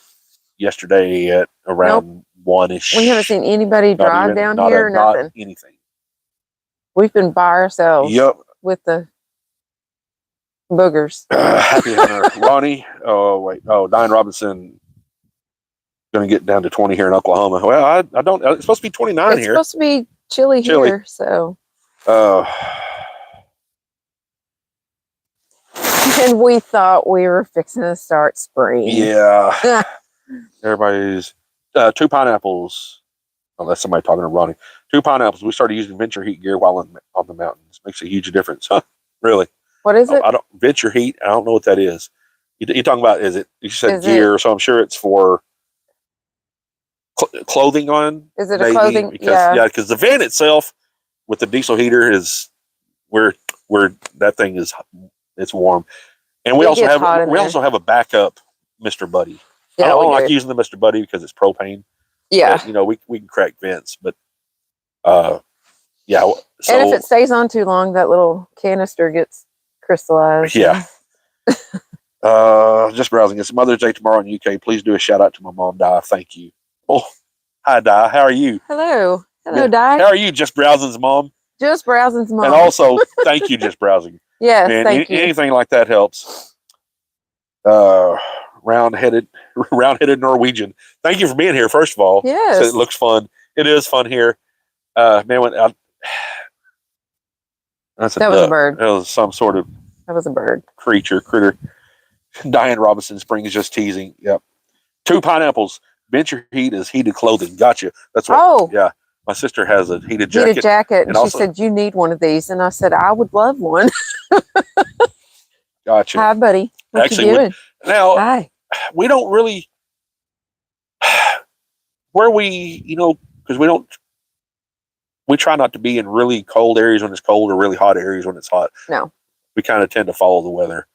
yesterday at around 1-ish. We haven't seen anybody drive down here or nothing. Not anything. We've been by ourselves. Yep. With the boogers. Happy Hunter. Ronnie. Oh, wait. Oh, Diane Robinson going to get down to 20 here in Oklahoma. Well, I don't. It's supposed to be 29 it's here. It's supposed to be chilly here, so. And we thought we were fixing to start spring. Yeah. Everybody's 2 pineapples. Oh, that's somebody talking to Ronnie. 2 pineapples. We started using Venture Heat gear while on the mountains. Makes a huge difference. Huh? Really? What is it? I don't Venture Heat. I don't know what that is. You're talking about? Is it? You said gear, so I'm sure it's for clothing on. Is it a clothing? Because, because the van itself with the diesel heater is where that thing is. It's warm, and we also have a backup Mr. Buddy. Yeah, I don't like using the Mr. Buddy because it's propane. Yeah, but, we can crack vents, but yeah. So, and if it stays on too long, that little canister gets crystallized. Yeah. Just browsing. It's Mother's Day tomorrow in UK. Please do a shout out to my mom, Di. Thank you. Oh, hi, Di. How are you? Hello, Di. How are you? Just Browsing's mom. Just Browsing's mom. And also, thank you, Just Browsing. Yes, thank you. Anything like that helps. Round-headed Norwegian. Thank you for being here. First of all, yes, it looks fun. It is fun here. Man, that was a bird. It was some sort of. That was a bird. Critter. Diane Robinson Springs just teasing. Yep. 2 pineapples. Venture Heat is heated clothing. Gotcha. That's what. Oh. Yeah. My sister has a heated jacket. Heated jacket. And she said, you need one of these. And I said, I would love one. Gotcha. Hi, buddy. What you doing? Hi. We don't really. Where we, because we try not to be in really cold areas when it's cold or really hot areas when it's hot. No. We kind of tend to follow the weather.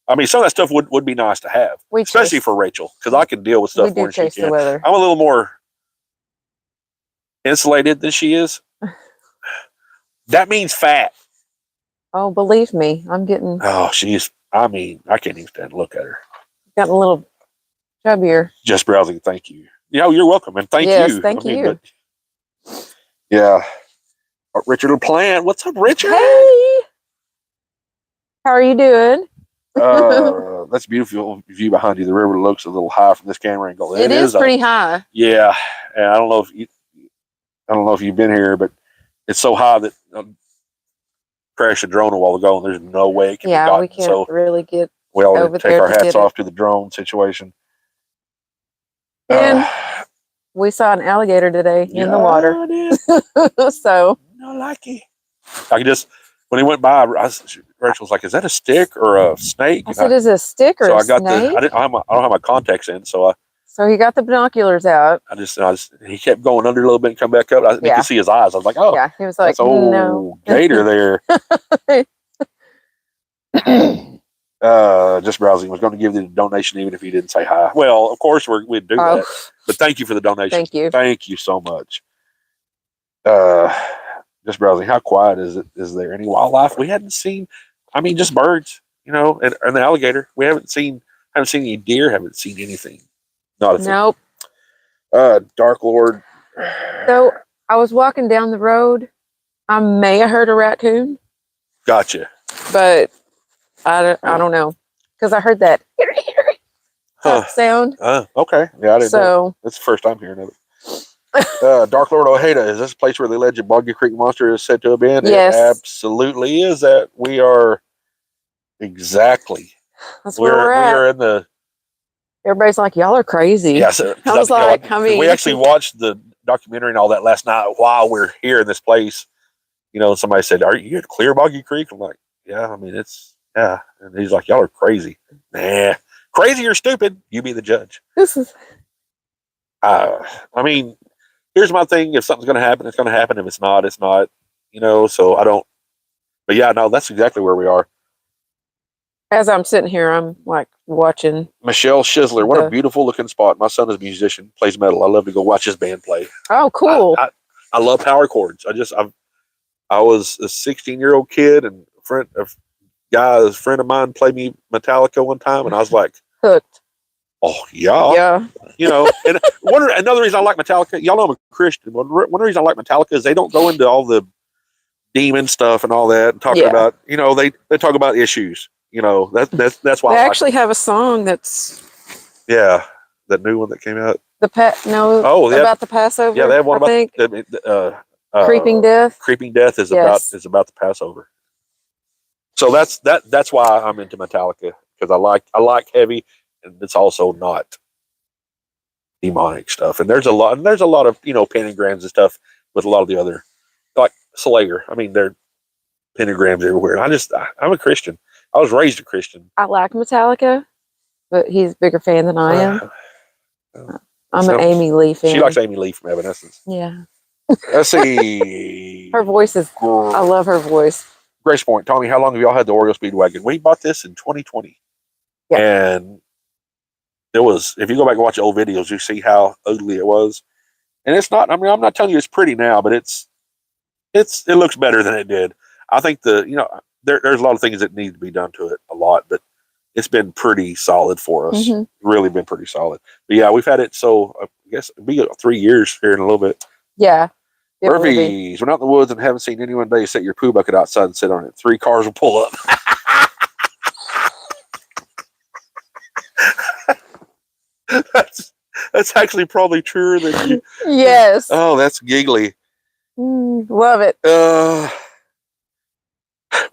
I mean, some of that stuff would be nice to have, especially for Rachel, because I can deal with stuff when she can. The I'm a little more insulated than she is. That means fat. Oh, believe me, I'm getting. Oh, I can't even stand to look at her. Gotten a little chubbier. Just Browsing. Thank you. Yeah, you're welcome, and thank you. Thank you. Yeah. Richard LaPlante. What's up, Richard? Hey. How are you doing? That's a beautiful view behind you. The river looks a little high from this camera angle. It is pretty high. Yeah, and I don't know if you've been here, but it's so high that crashed a drone a while ago, and there's no way it can be gotten. We can't really get. We all take our hats off to the drone situation. And we saw an alligator today in the water. So no lucky. I could just. When he went by, Rachel was like, "Is that a stick or a snake?" I said, "Is it a stick or a snake?" I don't have my contacts in, so So he got the binoculars out. He kept going under a little bit and come back up. You Yeah. could see his eyes. I was like, oh, Yeah, he was like, that's old no. gator there. Just browsing. Was going to give you the donation even if you didn't say hi. Well, of course we'd do that. But thank you for the donation. Thank you. Thank you so much. Just browsing. How quiet is it? Is there any wildlife we hadn't seen? I mean, just birds, you know, and the alligator. We haven't seen any deer. Haven't seen anything. Not a thing. Nope. Dark Lord. So I was walking down the road. I may have heard a raccoon. Gotcha. But I don't know because I heard that sound. Okay. Yeah, I didn't know. So That's the first time hearing of it. Dark Lord Ojeda, is this a place where the alleged Boggy Creek monster is said to have been? Yes. It absolutely is. That we are exactly. That's where we're at. We are in the. Everybody's like, y'all are crazy. Yes. I was like, I mean, we actually watched the documentary and all that last night while we're here in this place. You know, somebody said, "Are you at Clear Boggy Creek?" I'm like, "Yeah, I mean yeah." And he's like, "Y'all are crazy." Nah, crazy or stupid? You be the judge. This is. I mean, here's my thing: if something's going to happen, it's going to happen. If it's not, it's not. You know, so I don't. But yeah, no, that's exactly where we are. As I'm sitting here, I'm like watching. Michelle Schizler, what a beautiful looking spot. My son is a musician, plays metal. I love to go watch his band play. Oh, cool! I love power chords. I was a 16-year-old kid, and a friend of mine played me Metallica one time, and I was like, hooked. Oh yeah, yeah. You know, and another reason I like Metallica, y'all know I'm a Christian. One reason I like Metallica is they don't go into all the demon stuff and all that, and talking about, you know, they talk about issues. You know, that's why they actually have a song that's that new one that came out. About the Passover. Yeah, they have one about Creeping Death. Creeping Death is about the Passover. So that's why I'm into Metallica, because I like heavy, and it's also not demonic stuff. And there's a lot of, you know, pentagrams and stuff with a lot of the other, like Slayer. I mean, they're pentagrams everywhere. I'm a Christian. I was raised a Christian. I like Metallica, but he's a bigger fan than I am. I'm an Amy Lee fan. She likes Amy Lee from Evanescence. Yeah. Let's see. Her voice is. I love her voice. Grace Point, Tommy, how long have y'all had the OreoSpeedwagon? We bought this in 2020. Yeah. And it was, if you go back and watch old videos, you see how ugly it was. And it's not, I mean, I'm not telling you it's pretty now, but it looks better than it did. I think there's a lot of things that need to be done to it, a lot, but it's been pretty solid for us. Mm-hmm. Really been pretty solid. But yeah, we've had it, so I guess it'll be 3 years here in a little bit. Yeah. Murphy's, we're out in the woods and haven't seen anyone today. Set your poo bucket outside and sit on it. 3 cars will pull up. That's actually probably truer than you. Yes. Oh, that's giggly. Love it.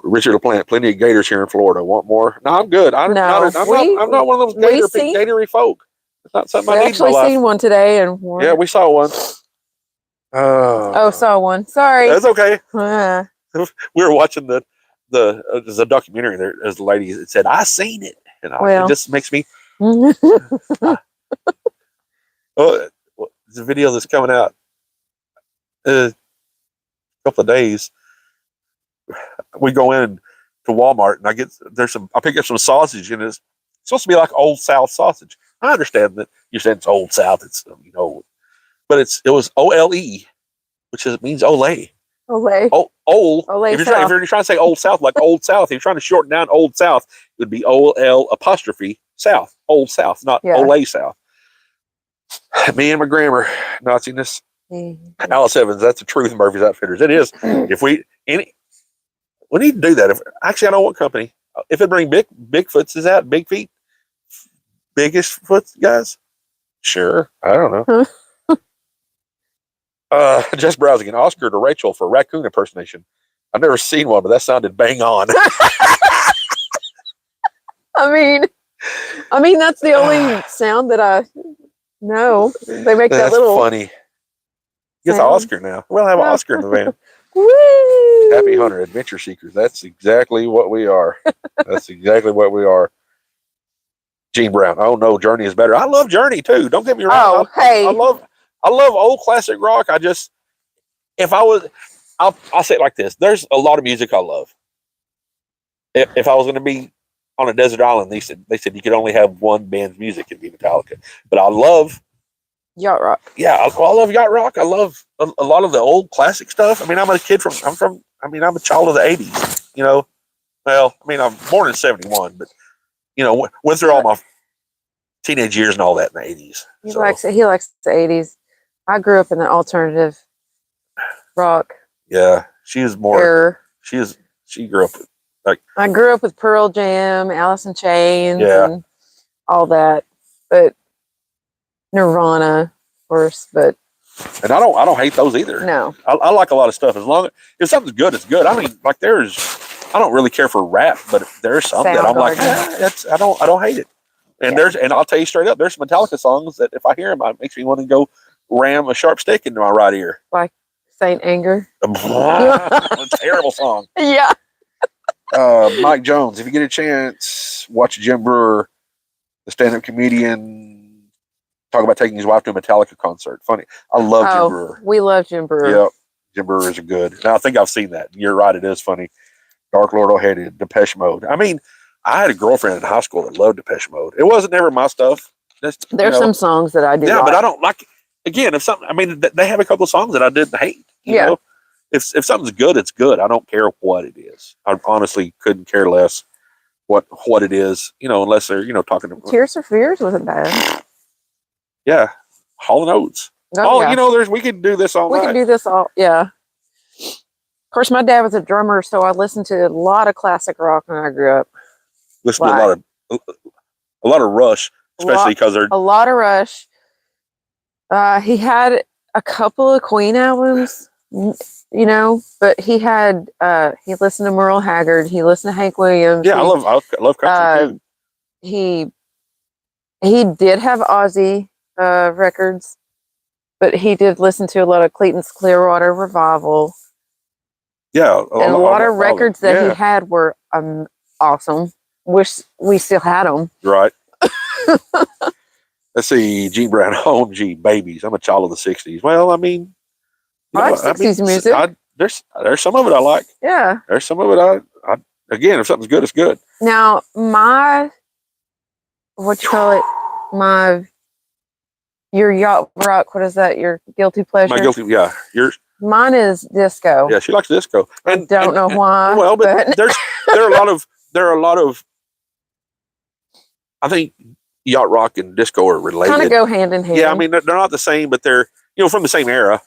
Richard LaPlante, plenty of gators here in Florida. Want more? No, I'm good. I'm not one of those gatory folk. It's not something I need in my life. We actually seen one today, and yeah, we saw one. Saw one. Sorry. That's okay. We were watching there's a documentary. There's a lady that said, "I seen it," and it just makes me. There's a video that's coming out a couple of days. We go in to Walmart and I pick up some sausage, and it's supposed to be like Old South sausage. I understand that you're saying it's Old South, it's, you know, but it was OLE, which means Olay. Olay. If you're trying to say Old South, like Old South, if you're trying to shorten down Old South, it would be OL' South, Old South, not Olay South. Me and my grammar, Naziness. Alice Evans, that's the truth, Murphy's Outfitters. It is. If we need to do that. Actually, I know what company. If it bring Bigfoots, is that Big Feet? Biggest foot guys? Sure. I don't know. Just browsing an Oscar to Rachel for raccoon impersonation. I've never seen one, but that sounded bang on. I mean, that's the only sound that I know. They make that little. That's funny. Gets an Oscar now. We'll have an Oscar in the van. Woo! Happy Hunter, Adventure Seekers. That's exactly what we are. That's exactly what we are. Gene Brown. Oh no, Journey is better. I love Journey too. Don't get me wrong. Oh, hey. I love old classic rock. I just, if I was, I'll say it like this. There's a lot of music I love. If I was going to be on a desert island, they said you could only have one band's music and be Metallica. But I love Yacht rock. Yeah, I love yacht rock. I love a lot of the old classic stuff. I mean, I'm a child of the '80s. You know, well, I mean, I'm born in '71, but you know, went through all my teenage years and all that in the '80s. He likes the '80s. I grew up in the alternative rock. Yeah, she is more. Era. She grew up I grew up with Pearl Jam, Alice in Chains, Yeah. and all that. But Nirvana, of course. But and I don't hate those either. no, I like a lot of stuff as long as if something's good, it's good. I mean, like I don't really care for rap, but there's some that I'm like, I don't hate it. And and I'll tell you straight up, there's some Metallica songs that if I hear them, it makes me want to go ram a sharp stick into my right ear. like Saint Anger. A terrible song. Yeah. Mike Jones, if you get a chance, watch Jim Brewer, the stand-up comedian, talk about taking his wife to a Metallica concert. Funny. I love Jim Brewer. We love Jim Brewer. Yep. Jim Brewer is good. Now, I think I've seen that. You're right. It is funny. Dark Lord O'Hated, Depeche Mode. I mean, I had a girlfriend in high school that loved Depeche Mode. It wasn't ever my stuff. There's some songs that I do. Yeah, but I don't like. Again, if something, I mean, they have a couple of songs that I didn't hate. You know? If something's good, it's good. I don't care what it is. I honestly couldn't care less what it is. You know, unless they're talking to Tears for Fears wasn't bad. Yeah, Hall and Oates. We could do this all night. We could do this all. Yeah. Of course, my dad was a drummer, so I listened to a lot of classic rock when I grew up. Listen to a lot of Rush, especially because they're a lot of Rush. He had a couple of Queen albums, but he listened to Merle Haggard. He listened to Hank Williams. Yeah, I love country too. He did have Ozzy records, but he did listen to a lot of Cleeton's Clearwater Revival. Yeah, a lot of records that he had were awesome. Wish we still had them. Right. Let's see, Gene Brown. Oh, gee, babies. I'm a child of the '60s. Well, I mean, I like '60s music. There's some of it I like. Yeah. There's some of it I again, if something's good, it's good. Now, your yacht rock, what is that? Your guilty pleasure? My guilty, yeah. Yours. Mine is disco. Yeah, she likes disco. I don't know why. Well, but there are a lot of. I think yacht rock and disco are related. Kind of go hand in hand. Yeah, I mean they're not the same, but they're from the same era.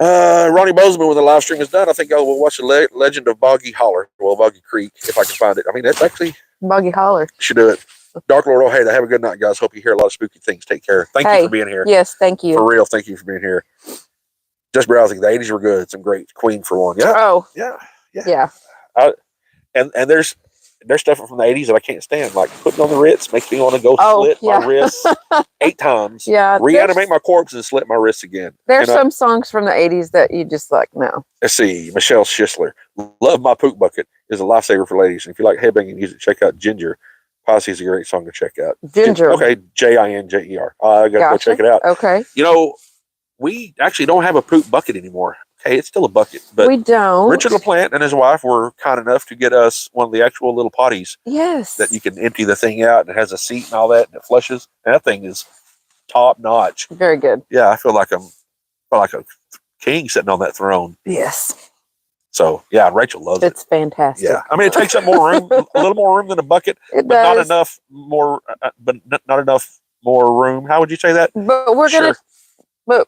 Ronnie Bozeman, when the live stream is done, I think I will watch the Legend of Boggy Holler, Boggy Creek, if I can find it. I mean, that's actually Boggy Holler. Should do it. Dark Lord O'Hader, have a good night, guys. Hope you hear a lot of spooky things. Take care. Thank you for being here. Yes, thank you. For real, thank you for being here. Just browsing. The '80s were good. Some great Queen for one. Yeah. Oh. Yeah. And there's stuff from the '80s that I can't stand. Like putting on the Ritz makes me want to go slit my wrists 8 times. Yeah. Reanimate my corpse and slit my wrists again. There's some songs from the '80s that you just like, no. Let's see. Michelle Schisler. Love My Poop Bucket is a lifesaver for ladies. And if you like headbanging music, check out Ginger. Posse is a great song to check out. Ginger. Okay. Jinjer. I got to go check it out. Okay. We actually don't have a poop bucket anymore. Okay, it's still a bucket, but we don't. Richard LaPlante and his wife were kind enough to get us one of the actual little potties. Yes. That you can empty the thing out, and it has a seat and all that, and it flushes. And that thing is top notch. Very good. Yeah, I feel like a king sitting on that throne. Yes. So yeah, Rachel loves it. It's fantastic. Yeah, I mean it takes up more room, a little more room than a bucket, but not enough more. Not enough more room. How would you say that? But we're gonna. But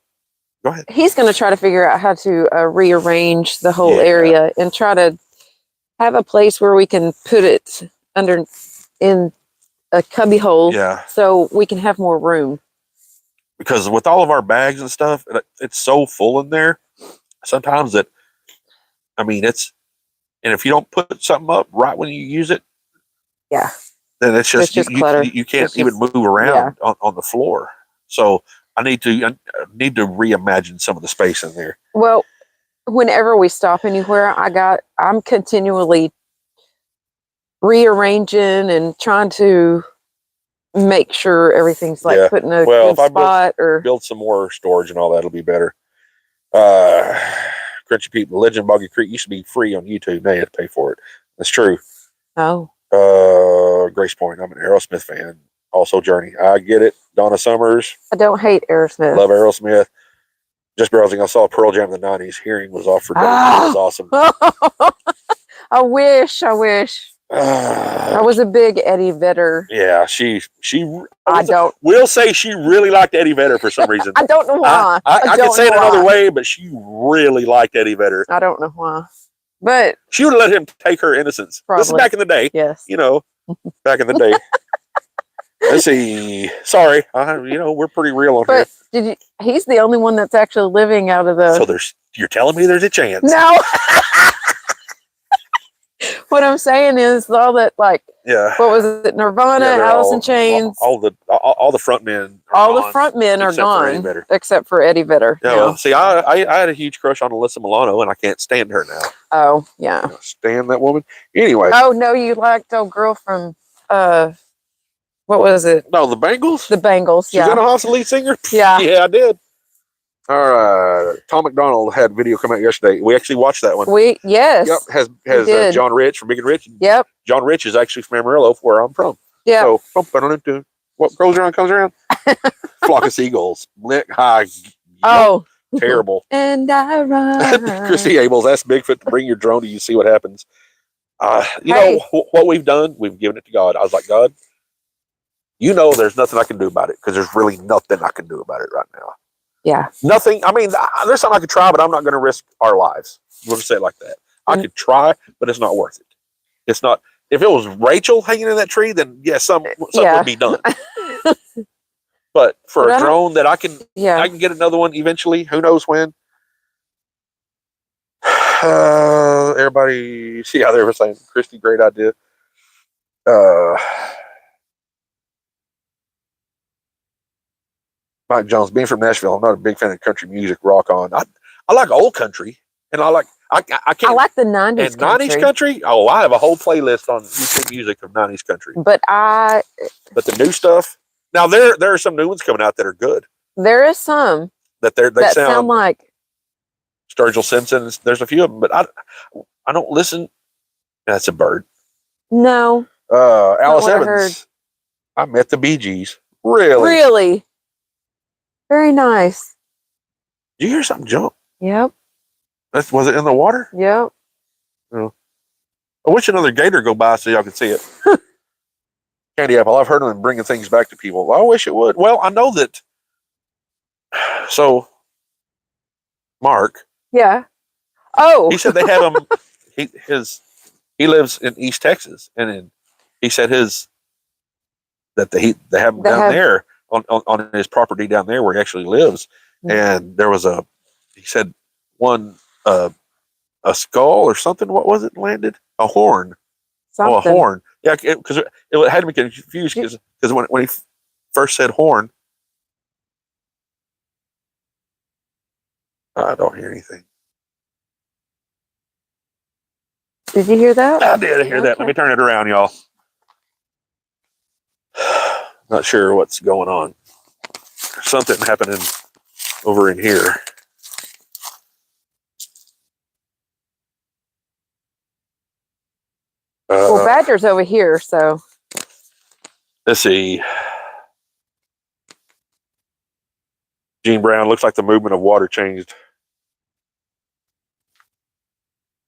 go ahead. He's going to try to figure out how to rearrange the whole area and try to have a place where we can put it in a cubby hole. Yeah. So we can have more room. Because with all of our bags and stuff, it's so full in there. Sometimes and if you don't put something up right when you use it, then it's just clutter. You can't even move around on the floor. So I need to reimagine some of the space in there. rearranging and trying to make sure everything's like Yeah. put in a Well, good if I spot. Or build some more storage and all that, it'll be better. Crunchy Pete, the Legend of Boggy Creek used to be free on YouTube. Now you have to pay for it. That's true. oh, Grace Point. I'm an Aerosmith fan. Also Journey. I get it. Donna Summers. I don't hate Aerosmith. Love Aerosmith. Just browsing. I saw Pearl Jam in the 90s. Hearing was off for days. It was awesome. I wish. I was a big Eddie Vedder. Yeah, I don't. We'll say she really liked Eddie Vedder for some reason. I don't know why. I don't could say it know another why. way, but she really liked Eddie Vedder. I don't know why. But She would have let him take her innocence. This is Probably. back in the day. yes. You know, back in the day. Let's see. Sorry, we're pretty real on here. But he's the only one that's actually living out of the. So you're telling me there's a chance? No. What I'm saying is all that, like, Yeah. what was it? Nirvana, Yeah, they're Alice all- in Chains. All the front men. All the front men are except for Eddie gone, Vedder. except for Eddie Vedder. Yeah, well, see, I had a huge crush on Alyssa Milano, and I can't stand her now. Oh, yeah. I can't stand that woman. Anyway. Oh, no, you liked old girl from, what was it? No, the Bengals? The Bengals, Susanna Hoffs, the lead singer? Yeah. Yeah, I did. All right. Tom McDonald had a video come out yesterday. We actually watched that one. Yes. Yep. Has did. John Rich from Big and Rich. Yep. John Rich is actually from Amarillo, where I'm from. Yeah. So, what goes around comes around. Flock of seagulls. Lick high. Oh. Terrible. And I run. Christy Abels asked Bigfoot to bring your drone to you, see what happens. Hey. What we've done, we've given it to God. I was like, God, there's nothing I can do about it, because there's really nothing I can do about it right now. Yeah. Nothing. I mean, there's something I could try, but I'm not going to risk our lives. We'll just say it like that. I could try, but it's not worth it. It's not. If it was Rachel hanging in that tree, then something would be done. But for a drone that I can get another one eventually. Who knows when? Everybody, see how they were saying, Christy, great idea. Mike Jones, being from Nashville, I'm not a big fan of country music, rock on. I like old country, and I like the 90s and 90s country. Oh, I have a whole playlist on YouTube music of 90s country. But the new stuff. Now there are some new ones coming out that are good. There is some that sound like Sturgill Simpson. There's a few of them, but I don't listen. That's a bird. No. Alice Evans. I met the Bee Gees. Really? Very nice. Did you hear something jump? Yep. Was it in the water? Yep. Oh. I wish another gator go by so y'all could see it. Candy apple. I've heard of them bringing things back to people. I wish it would. Well, I know that. So, Mark. Yeah. Oh. He said they have him. He lives in East Texas, and he said they have him down there on his property down there where he actually lives. Mm-hmm. And there was he said one a skull or something. What was it? Landed a horn. Something. Oh, a horn. Yeah, because it had me confused because when he first said horn, I don't hear anything. Did you hear that? I did hear that. Let me turn it around, y'all. Not sure what's going on. There's something happening over in here. Well, Badger's over here, so. Let's see. Gene Brown, looks like the movement of water changed.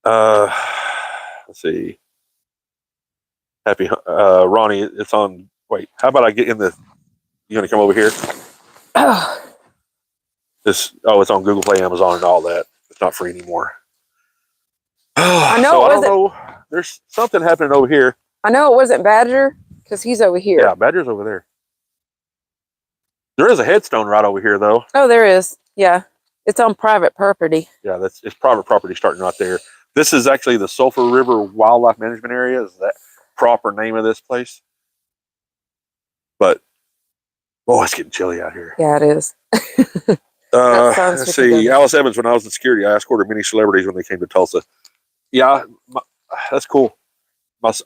Let's see. Happy Ronnie, it's on. Wait, how about I get in the? You gonna come over here? It's on Google Play, Amazon, and all that. It's not free anymore. I know. So I don't know. There's something happening over here. I know it wasn't Badger because he's over here. Yeah, Badger's over there. There is a headstone right over here, though. Oh, there is. Yeah, it's on private property. Yeah, it's private property starting right there. This is actually the Sulphur River Wildlife Management Area. Is that proper name of this place? But it's getting chilly out here. Yeah, it is. Let's see. Alice Evans, when I was in security, I escorted many celebrities when they came to Tulsa. Yeah, that's cool.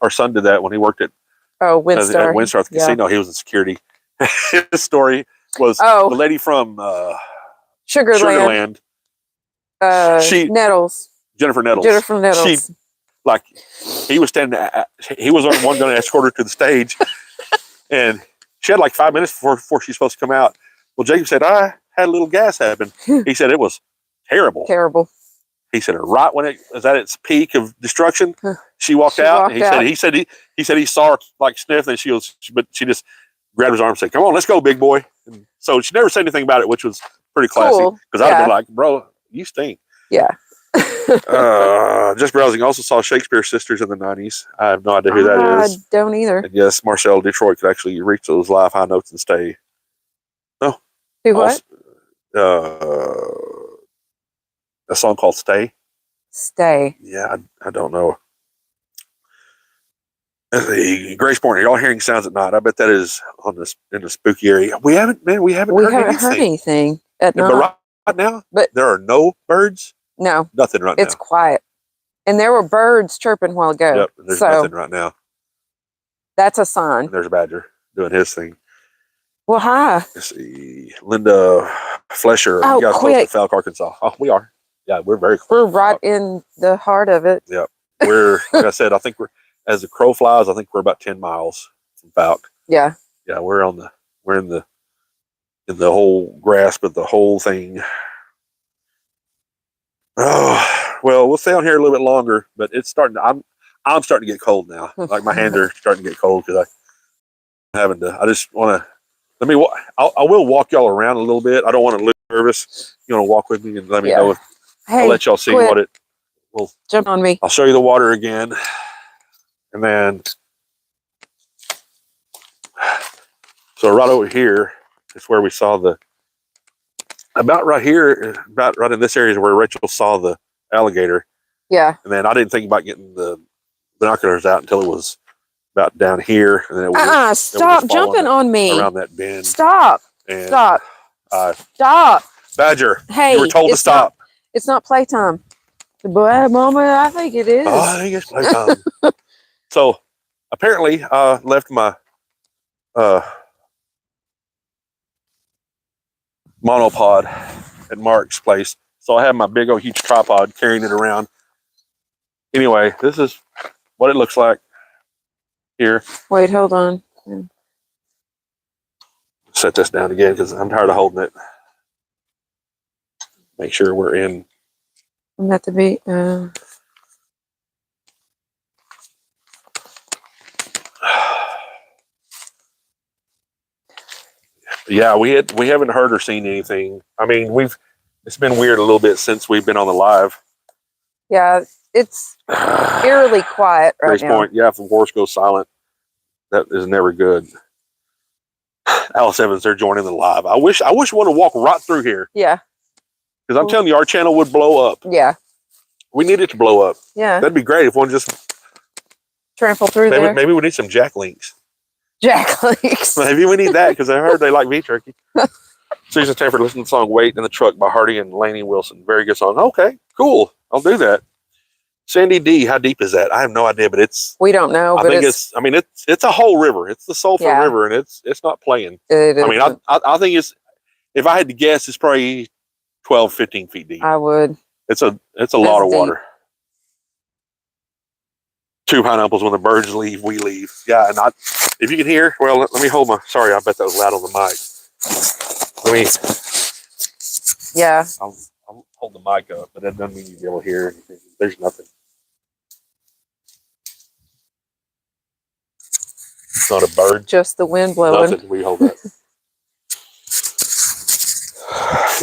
our son did that when he worked at Windstar. at Windstar at the casino. He was in security. His story was the lady from Sugarland. Nettles. Jennifer Nettles. Jennifer Nettles. She, like, he was standing. He was the one going to escort her to the stage, and she had like 5 minutes before she's supposed to come out. Well, Jacob said, I had a little gas happen. He said it was terrible. Terrible. He said, right when it was at its peak of destruction, she walked out. He said he saw her like sniff, and but she just grabbed his arm and said, "Come on, let's go, big boy." And so she never said anything about it, which was pretty classy. Because I'd have been like, "Bro, you stink." Yeah. Just browsing. Also saw Shakespeare Sisters in the '90s. I have no idea who that is. I don't either. And yes, Marcel Detroit could actually reach those live high notes and stay. No. Do what? A song called "Stay." Stay. Yeah, I don't know. Graceport, y'all hearing sounds at night. I bet that is in the spooky area. We haven't heard anything at night. But right now, there are no birds. No, nothing right now. It's quiet, and there were birds chirping a while ago. Yep, there's nothing right now. That's a sign. And there's a badger doing his thing. Well, hi. Let's see, Linda Flesher. Oh, you guys close quick. to Falk, Arkansas. Oh, we are. Yeah, we're very close. We're right in the heart of it. Yep. We're, like I said, I think as the crow flies, I think we're about 10 miles from Falk. Yeah. Yeah, we're in the whole grasp of the whole thing. Oh, well, we'll stay on here a little bit longer, but it's starting to, I'm starting to get cold now. Like my hands are starting to get cold because I just want to, I will walk y'all around a little bit. I don't want to look nervous. You want to walk with me and let me know. I'll let y'all see what it will. Jump on me. I'll show you the water again. And then, so right over here is where we saw about right in this area is where Rachel saw the alligator. Yeah. And then I didn't think about getting the binoculars out until it was about down here. And then it stop jumping on me. Around that bend. Stop. And Stop. Stop. Badger. Hey. You were told to stop. It's not playtime. Boy, Mama, I think it is. Oh, I think it's playtime. So apparently I left my monopod at Mark's place. So I have my big old huge tripod carrying it around. Anyway, this is what it looks like here. Wait, hold on. Set this down again because I'm tired of holding it. Make sure we're in. I'm at the beat. Yeah, we haven't heard or seen anything. I mean, it's been weird a little bit since we've been on the live. Yeah, it's eerily quiet right now. Point, yeah, if the horse goes silent, that is never good. Alice Evans, they're joining the live. I wish one would walk right through here. Yeah. Because I'm telling you, our channel would blow up. Yeah. We need it to blow up. Yeah. That'd be great if one just trample through there. Maybe we need some jack links. Jack links. Maybe we need that because I heard they like beef jerky. Susan Stanford listened to the song "Wait in the Truck" by Hardy and Lainey Wilson. Very good song. Okay, cool. I'll do that. Sandy D, how deep is that? I have no idea, but we don't know. I think it's a whole river. It's the Sulphur River, and it's not playing. I think if I had to guess, it's probably 12, 15 feet deep. I would. It's a lot of water. 2 pineapples. When the birds leave, we leave. Yeah, and if you can hear, well, let me hold my. Sorry, I bet that was loud on the mic. Let me. Yeah. I'll hold the mic up, but that doesn't mean you'll be able to hear anything. There's nothing. It's not a bird. Just the wind blowing. Nothing. We hold that.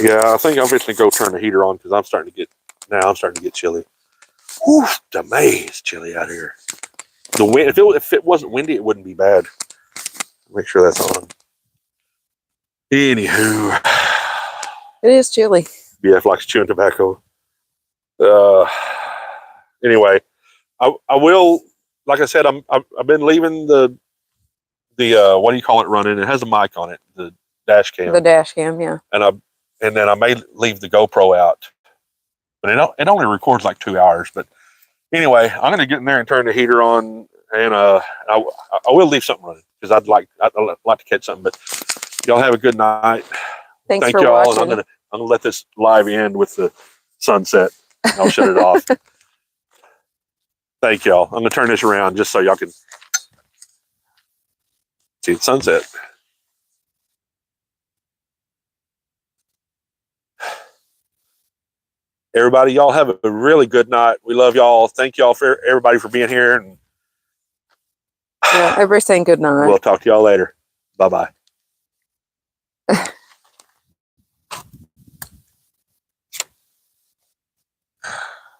Yeah, I think I'm just gonna go turn the heater on because I'm starting to get chilly. Whew, the maze chilly out here. The wind. If it wasn't windy, it wouldn't be bad. Make sure that's on. Anywho, it is chilly. BF likes chewing tobacco. Anyway, I will. Like I said, I've been leaving the what do you call it running? It has a mic on it, the dash cam. The dash cam, yeah. And then I may leave the GoPro out, but it only records like 2 hours. But anyway, I'm going to get in there and turn the heater on And I will leave something running because I'd like to catch something. But y'all have a good night. Thanks Thank for y'all, watching. and I'm gonna let this live end with the sunset. I'll shut it off. Thank y'all. I'm gonna turn this around just so y'all can see the sunset. Everybody, y'all have a really good night. We love y'all. Thank y'all for everybody for being here, and Yeah, everybody's saying good night. we'll talk to y'all later. Bye bye.